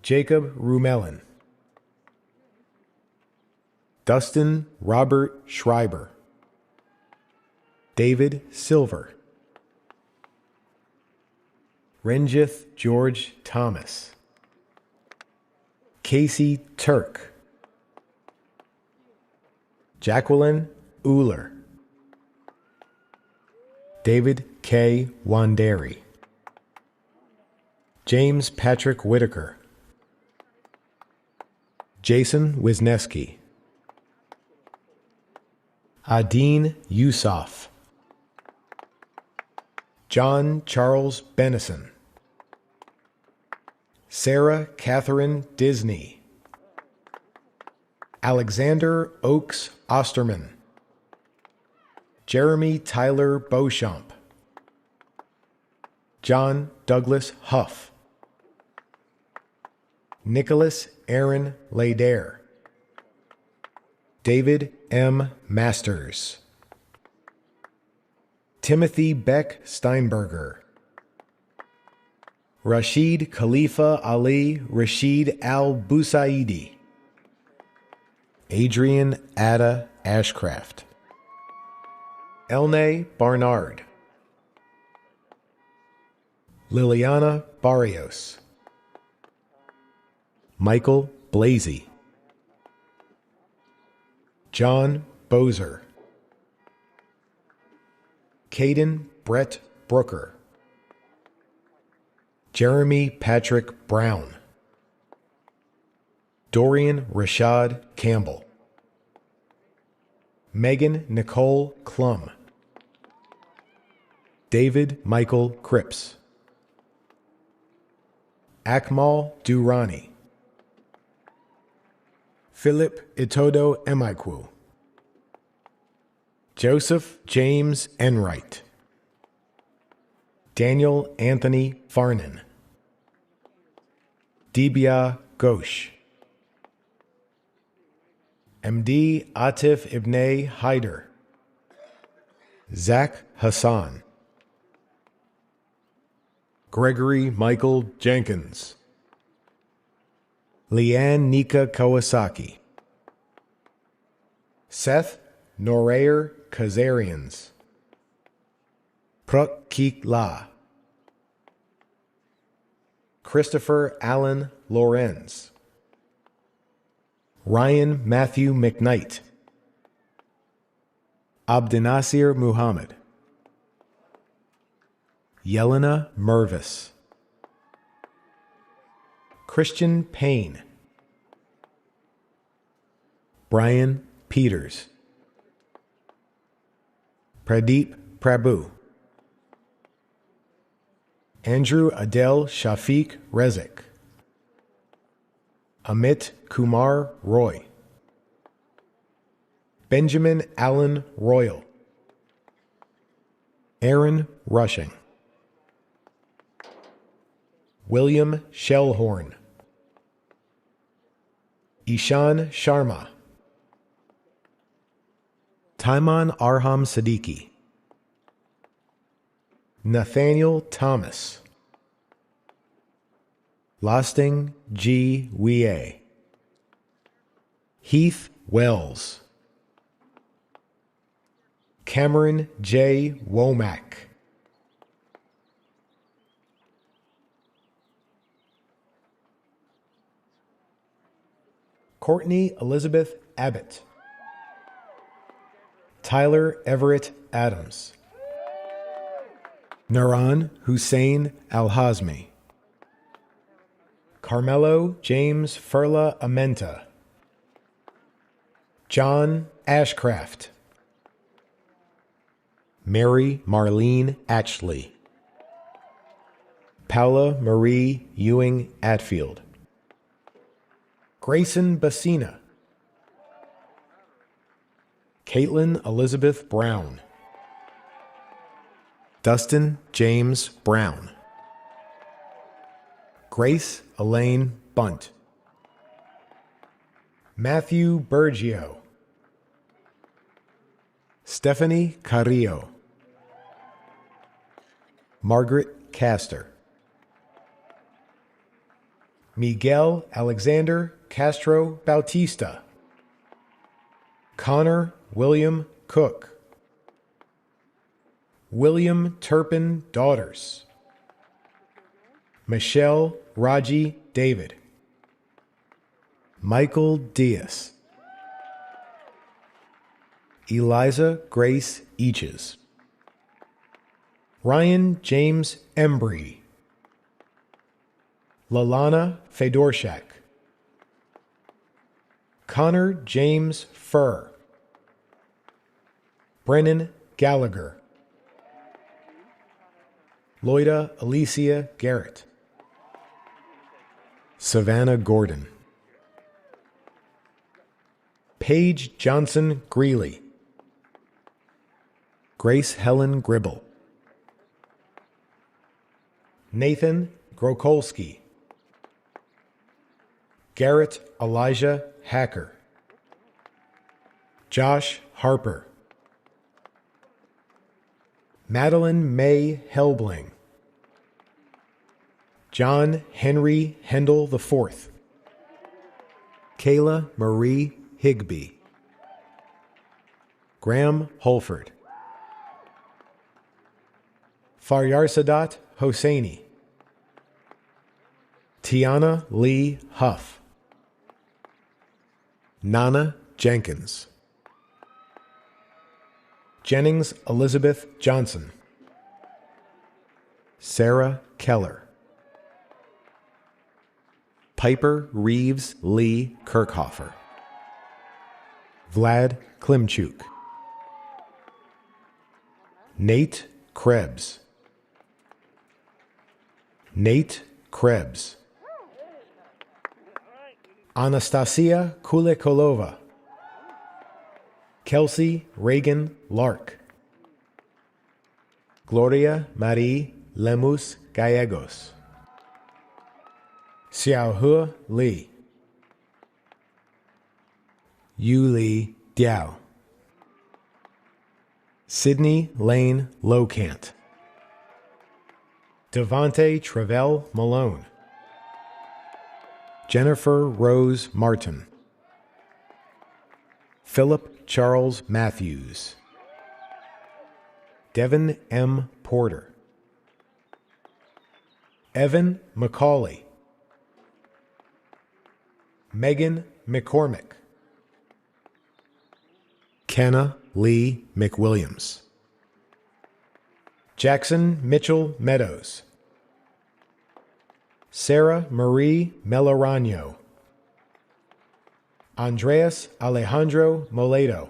Jacob Rumelin, Dustin Robert Schreiber, David Silver, Renjith George Thomas, Casey Turk, Jacqueline Euler, David K. Wanderi, James Patrick Whitaker, Jason Wisniewski, Adine Yusof, John Charles Bennison, Sarah Catherine Disney, Alexander Oakes Osterman, Jeremy Tyler Beauchamp, John Douglas Huff, Nicholas Aaron Ladair, David M. Masters, Timothy Beck Steinberger, Rashid Khalifa Ali Rashid Al Busaidi, Adrian Ada Ashcraft, Elnay Barnard, Liliana Barrios, Michael Blasey, John Bozer, Caden Brett Brooker, Jeremy Patrick Brown, Dorian Rashad Campbell, Megan Nicole Klum, David Michael Cripps, Akmal Durrani, Philip Itodo Emikwu, Joseph James Enright, Daniel Anthony Farnan, Dibia Ghosh, MD Atif Ibn Haider, Zach Hassan, Gregory Michael Jenkins, Leanne Nika Kawasaki, Seth Norayer Kazarians, Pruk Keek La, Christopher Allen Lorenz, Ryan Matthew McKnight, Abdinasir Muhammad, Yelena Mervis, Christian Payne, Brian Peters, Pradeep Prabhu, Andrew Adel Shafiq Rezik, Amit Kumar Roy, Benjamin Allen Royal, Aaron Rushing, William Shellhorn, Ishan Sharma, Taiman Arham Siddiqui, Nathaniel Thomas, Lasting G. Wie, Heath Wells, Cameron J. Womack, Courtney Elizabeth Abbott, Tyler Everett Adams, Naran Hussein Al-Hazmi, Carmelo James Furla Amenta, John Ashcraft, Mary Marlene Atchley. Paula Marie Ewing Atfield. Grayson Bassina. Caitlin Elizabeth Brown. Dustin James Brown. Grace Elaine Bunt. Matthew Bergio. Stephanie Carrillo. Margaret Castor. Miguel Alexander Castro Bautista. Connor William Cook. William Turpin Daughters. Michelle Raji David. Michael Diaz. Eliza Grace Eaches. Ryan James Embry. Lalana Fedorshak. Connor James Furr. Brennan Gallagher. Loida Alicia Garrett. Savannah Gordon. Paige Johnson Greeley. Grace Helen Gribble. Nathan Grokolski. Garrett Elijah Hacker. Josh Harper. Madeline May Helbling. John Henry Hendel IV. Kayla Marie Higbee. Graham Holford. Faryarsadat Hosseini. Tiana Lee Huff. Nana Jenkins. Jennings Elizabeth Johnson. Sarah Keller. Piper Reeves Lee Kirkhofer. Vlad Klimchuk. Nate Krebs. Nate Krebs. Anastasia Kulikolova. Kelsey Reagan Lark. Gloria Marie Lemus Gallegos. Xiaohua Li. Yuli Diao. Sydney Lane Lowcant. Devonte Travell Malone. Jennifer Rose Martin. Philip Charles Matthews. Devin M. Porter. Evan McCauley. Megan McCormick. Kenna Lee McWilliams. Jackson Mitchell Meadows. Sarah Marie Melorano. Andreas Alejandro Moledo.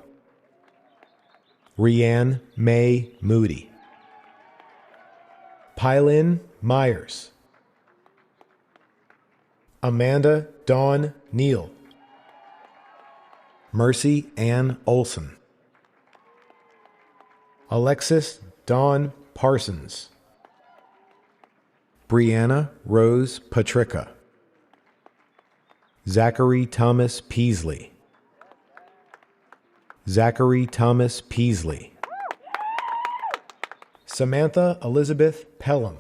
Rianne May Moody. Pylin Myers. Amanda Dawn Neal. Mercy Ann Olson. Alexis Dawn Parsons. Brianna Rose Patrica. Zachary Thomas Peasley. Zachary Thomas Peasley. Samantha Elizabeth Pelham.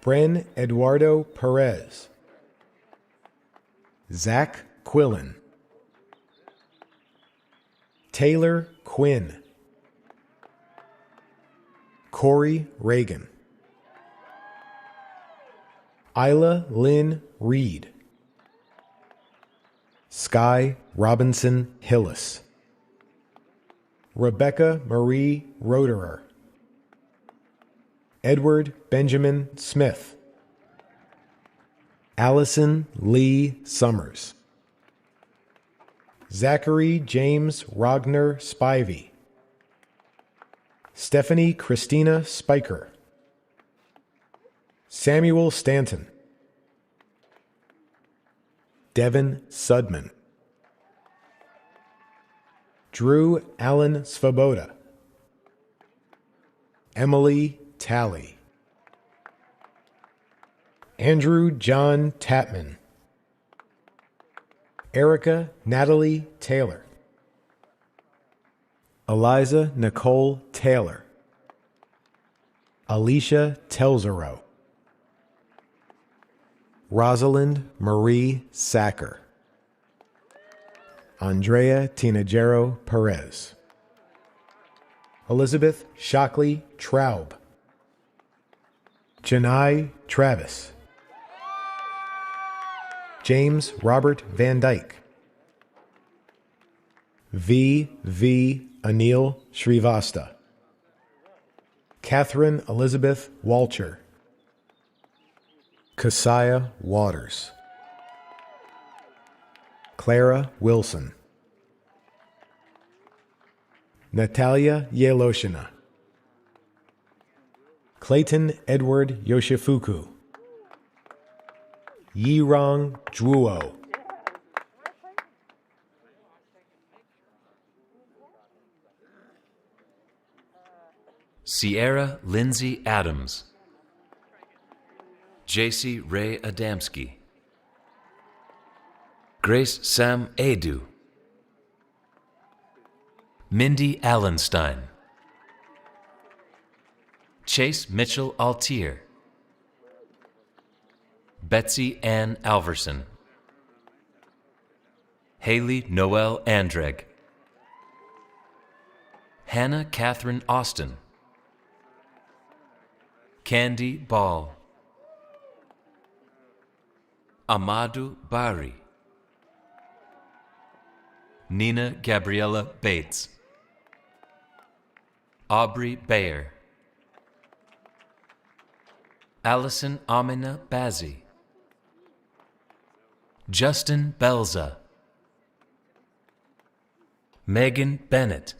Bren Eduardo Perez. Zach Quillen. Taylor Quinn. Corey Reagan. Isla Lynn Reed. Sky Robinson Hillis. Rebecca Marie Roderer. Edward Benjamin Smith. Allison Lee Summers. Zachary James Rogner Spivey. Stephanie Christina Spiker, Samuel Stanton, Devin Sudman, Drew Allen Svoboda, Emily Talley, Andrew John Tapman, Erica Natalie Taylor, Eliza Nicole Taylor, Alicia Telzero, Rosalind Marie Sacker, Andrea Tinajero Perez, Elizabeth Shockley Traub, Janai Travis, James Robert Van Dyke, V. Anil Shrivasta, Catherine Elizabeth Walcher, Keziah Waters, Clara Wilson, Natalia Yeloshina, Clayton Edward Yoshifuku, Yirong Zhuo, Sierra Lindsay Adams, J.C. Ray Adamski, Grace Sam Adu, Mindy Allenstein, Chase Mitchell Altier, Betsy Ann Alverson, Haley Noel Andreg, Hannah Catherine Austin, Candy Ball, Amadou Bari, Nina Gabriella Bates, Aubrey Bayer, Allison Amina Bazzi, Justin Belza, Megan Bennett,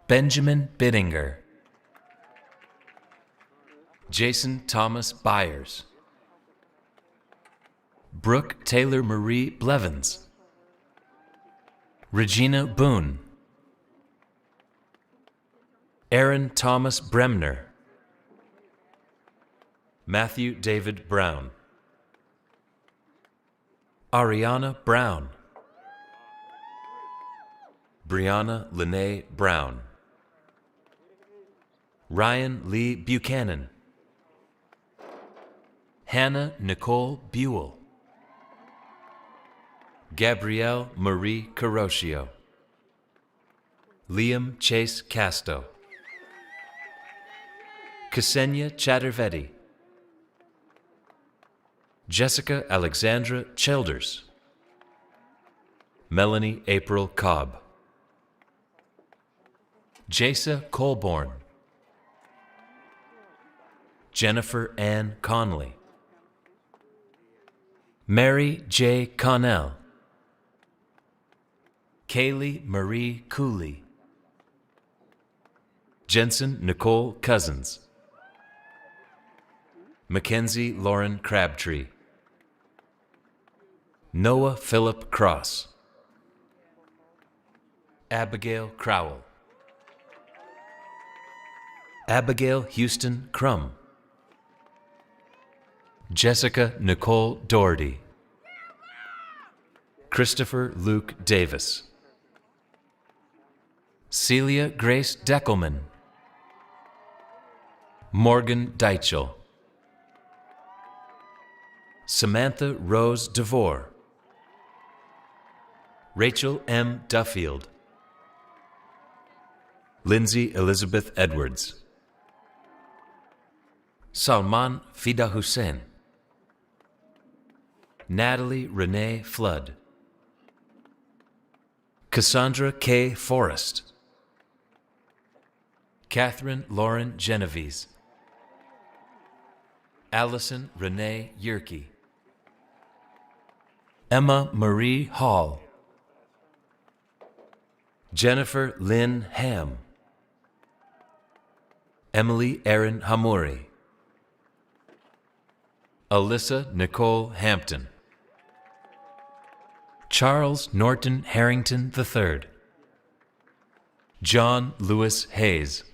Benjamin Bittinger, Jason Thomas Byers, Brooke Taylor Marie Blevins, Regina Boone, Aaron Thomas Bremner, Matthew David Brown, Ariana Brown, Brianna Lene Brown, Ryan Lee Buchanan, Hannah Nicole Buell, Gabrielle Marie Caroccio, Liam Chase Casto, Ksenia Chattervetti, Jessica Alexandra Childers, Melanie April Cobb, Jasa Colborn, Jennifer Ann Conley, Mary J. Connell, Kaylee Marie Cooley, Jensen Nicole Cousins, Mackenzie Lauren Crabtree, Noah Philip Cross, Abigail Crowell, Abigail Houston Crum, Jessica Nicole Doherty, Christopher Luke Davis, Celia Grace Deckelman, Morgan Deitchell, Samantha Rose DeVore, Rachel M. Duffield, Lindsay Elizabeth Edwards, Salman Fida Hussein, Natalie Renee Flood, Cassandra K. Forrest, Catherine Lauren Genovese, Allison Renee Yerke, Emma Marie Hall, Jennifer Lynn Ham, Emily Erin Hamuri, Alyssa Nicole Hampton, Charles Norton Harrington III, John Lewis Hayes,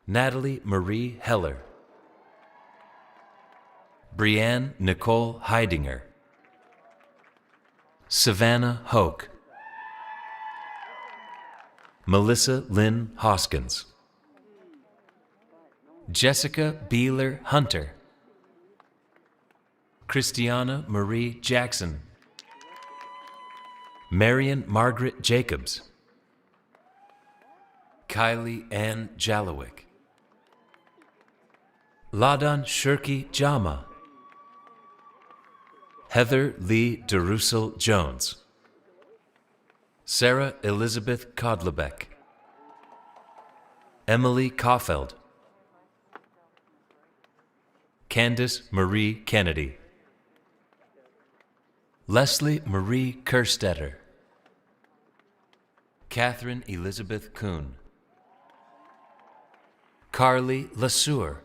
Natalie Marie Heller, Brianne Nicole Heidinger, Savannah Hoke, Melissa Lynn Hoskins, Jessica Beeler Hunter, Christiana Marie Jackson, Marion Margaret Jacobs, Kylie Ann Jalowick, Ladan Shirky Jama, Heather Lee DeRussell Jones, Sarah Elizabeth Kodlebeck, Emily Kaufeld, Candace Marie Kennedy, Leslie Marie Kerstetter, Catherine Elizabeth Kuhn, Carly Lesueur,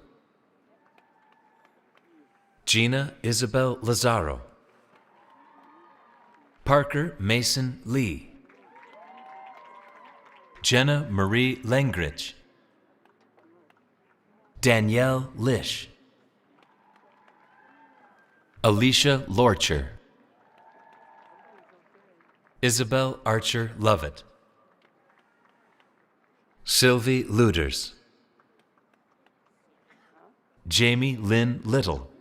Gina Isabel Lazaro, Parker Mason Lee, Jenna Marie Lengrich, Danielle Lish, Alicia Lorcher, Isabel Archer Lovett, Sylvie Luders, Jamie Lynn Little,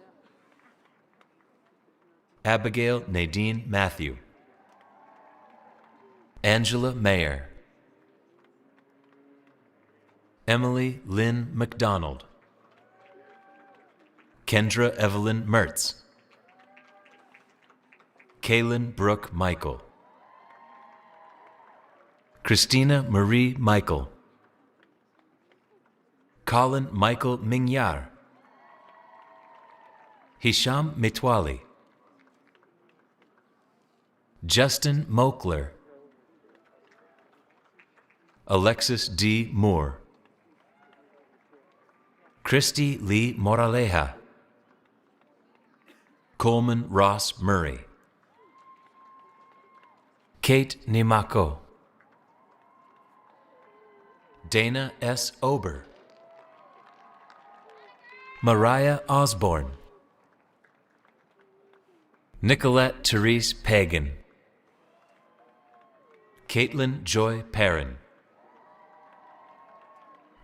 Abigail Nadine Matthew, Angela Mayer, Emily Lynn McDonald, Kendra Evelyn Mertz, Kaylin Brooke Michael, Christina Marie Michael, Colin Michael Mignard, Hisham Mitwali, Justin Mokler, Alexis D. Moore, Christy Lee Moraleja, Coleman Ross Murray, Kate Nimako, Dana S. Ober, Mariah Osborne, Nicolette Therese Pagan, Caitlin Joy Perrin,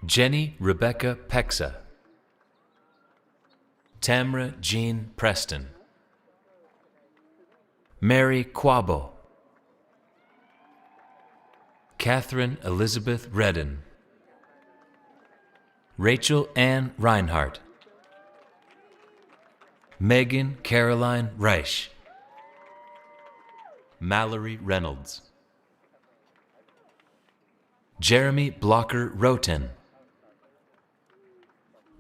Jenny Rebecca Pexa, Tamra Jean Preston, Mary Quabo, Catherine Elizabeth Redden, Rachel Ann Reinhardt, Megan Caroline Reich, Mallory Reynolds, Jeremy Blocker Roten,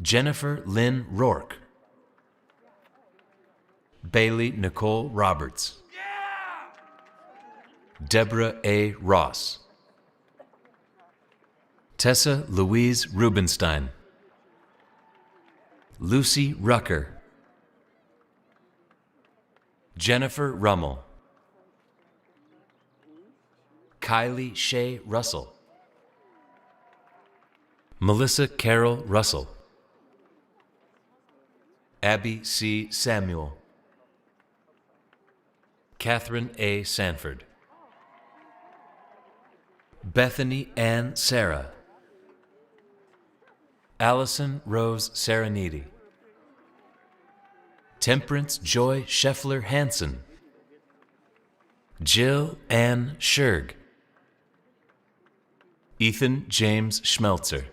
Jennifer Lynn Rourke, Bailey Nicole Roberts, Deborah A. Ross, Tessa Louise Rubenstein, Lucy Rucker, Jennifer Rummel, Kylie Shea Russell, Melissa Carol Russell, Abby C. Samuel, Catherine A. Sanford, Bethany Ann Sarah, Allison Rose Serenity, Temperance Joy Scheffler Hansen, Jill Ann Scherg, Ethan James Schmelzer,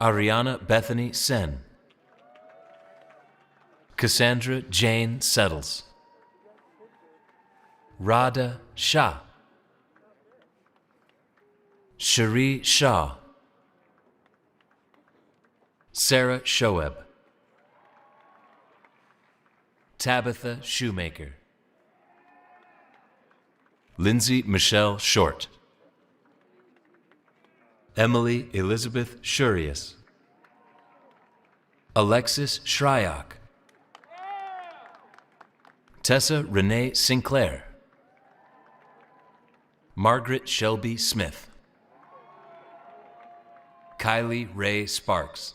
Ariana Bethany Sen, Cassandra Jane Settles, Radha Shah, Cherie Shaw, Sarah Shoeb, Tabitha Shoemaker, Lindsay Michelle Short. Emily Elizabeth Shurius. Alexis Shryock. Tessa Renee Sinclair. Margaret Shelby Smith. Kylie Ray Sparks.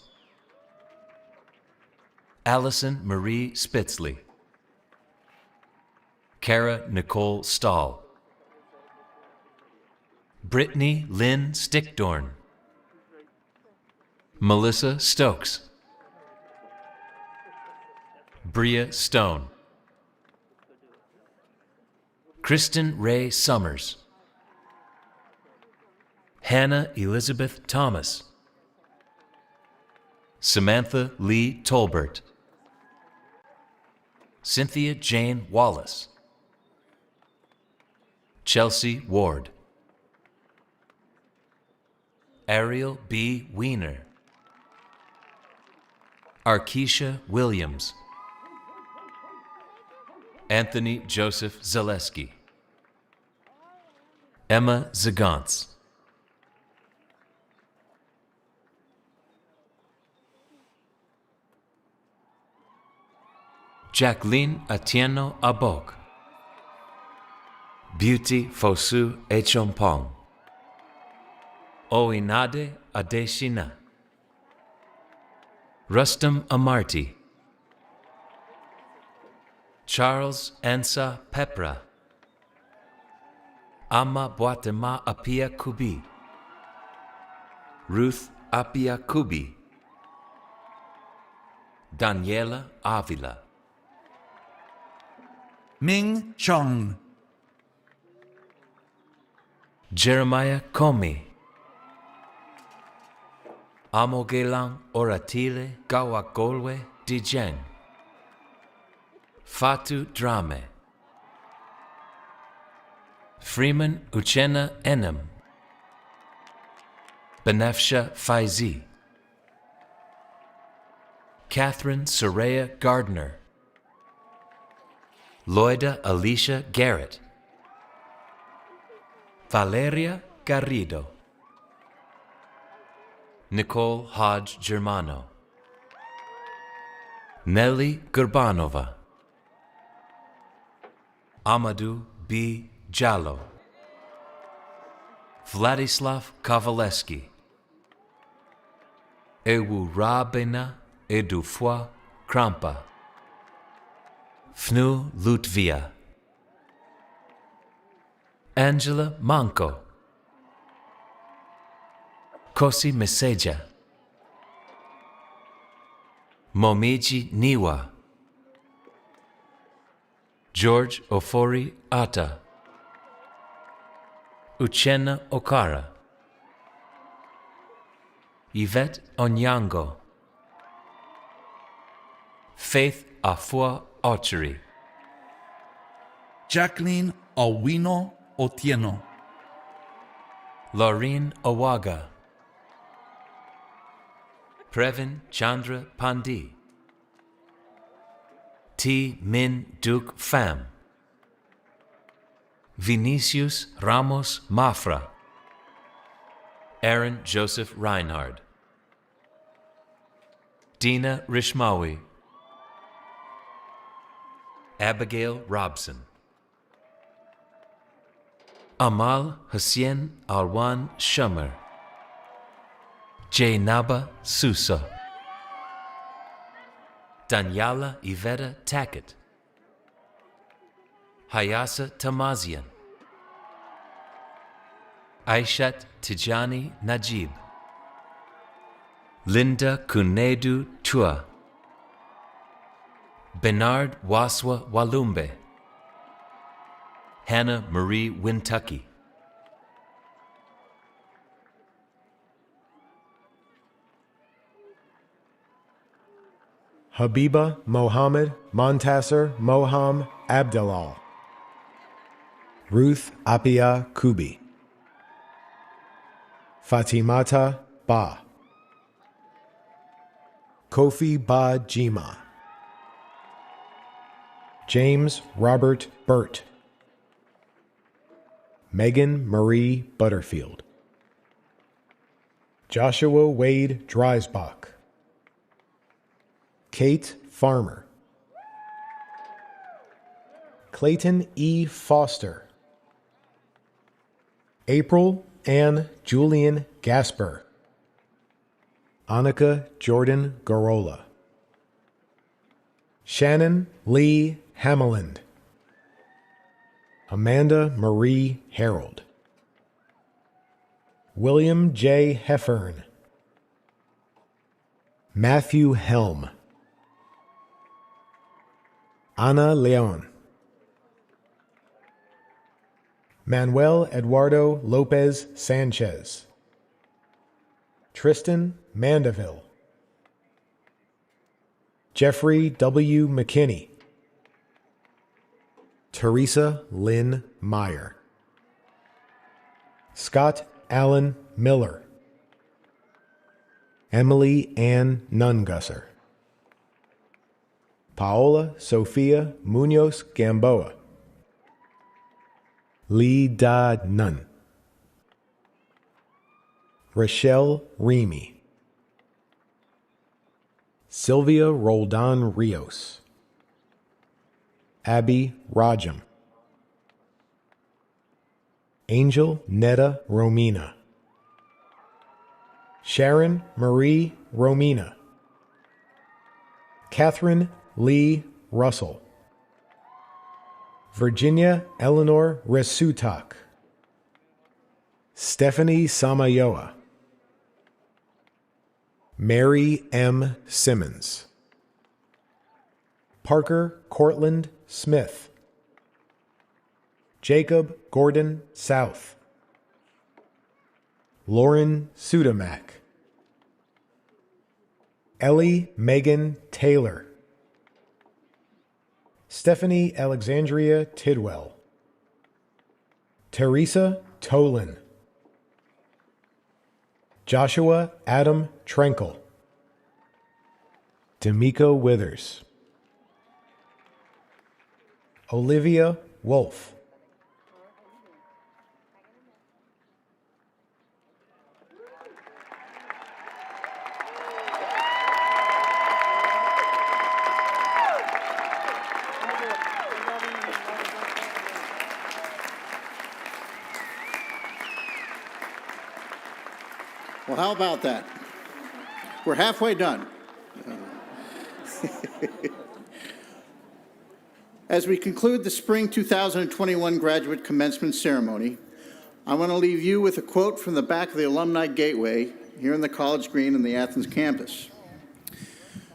Allison Marie Spitzley. Kara Nicole Stahl. Brittany Lynn Stickdorn. Melissa Stokes. Bria Stone. Kristen Ray Summers. Hannah Elizabeth Thomas. Samantha Lee Tolbert. Cynthia Jane Wallace. Chelsea Ward. Ariel B. Wiener. Arkesha Williams. Anthony Joseph Zaleski. Emma Zagantz. Jacqueline Atieno Abok. Beauty Fosu Echompong. Oinade Adeshina. Rustam Amarty. Charles Ansa Pepra. Ama Boatema Apia Kubi. Ruth Apia Kubi. Daniela Avila. Ming Chong. Jeremiah Comey. Amogelang Oratile Gawakolwe Dijeng. Fatu Drame. Freeman Uchenna Enem. Benefsha Faizi. Catherine Soraya Gardner. Loida Alicia Garrett. Valeria Garrido. Nicole Hodge Germano. Nelly Gurbanova. Amadou B. Jallo. Vladislav Kovaleski. Ewu Rabena Edufwa Krampa. Fnu Lutvia. Angela Manco. Kosi Meseja. Momiji Niwa. George Ofori Atta. Uchenna Okara. Yvette Onyango. Faith Afua Archery. Jacqueline Owino Otieno. Laureen Owaga. Previn Chandra Pandi. T. Min Duke Pham. Vinicius Ramos Mafra. Aaron Joseph Reinhard. Dina Rishmawi. Abigail Robson. Amal Hussein Alwan Shumer. Jainaba Susa. Daniela Iveta Tackett. Hayasa Tamazian. Aishat Tijani Najib. Linda Kunedu Tua. Bernard Waswa Walumbe. Hannah Marie Wintucky. Habiba Mohammed Montasser Moham Abdelal. Ruth Apia Kubi. Fatimata Ba. Kofi Ba Jima. James Robert Burt. Megan Marie Butterfield. Joshua Wade Dreisbach. Kate Farmer. Clayton E. Foster. April Ann Julian Gasper. Annika Jordan Garola. Shannon Lee Hameland. Amanda Marie Harold. William J. Heffern. Matthew Helm. Ana Leon. Manuel Eduardo Lopez Sanchez. Tristan Mandeville. Jeffrey W. McKinney. Teresa Lynn Meyer. Scott Allen Miller. Emily Ann Nungusser. Paola Sofia Munoz Gamboa. Lee Da Nun. Rochelle Remy. Sylvia Roldan Rios. Abby Rajam. Angel Netta Romina. Sharon Marie Romina. Catherine Lee Russell. Virginia Eleanor Resutak. Stephanie Samayoa. Mary M. Simmons. Parker Cortland Smith. Jacob Gordon South. Lauren Sudamak. Ellie Megan Taylor. Stephanie Alexandria Tidwell. Teresa Tolan. Joshua Adam Trenkel. D'Amico Withers. Olivia Wolf. Well, how about that? We're halfway done. As we conclude the spring 2021 graduate commencement ceremony, I want to leave you with a quote from the back of the Alumni Gateway here in the College Green in the Athens campus.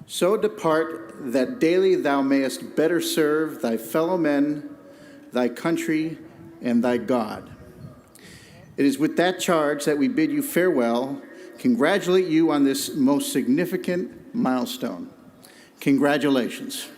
So depart that daily thou mayest better serve thy fellow men, thy country, and thy God. It is with that charge that we bid you farewell, congratulate you on this most significant milestone. Congratulations.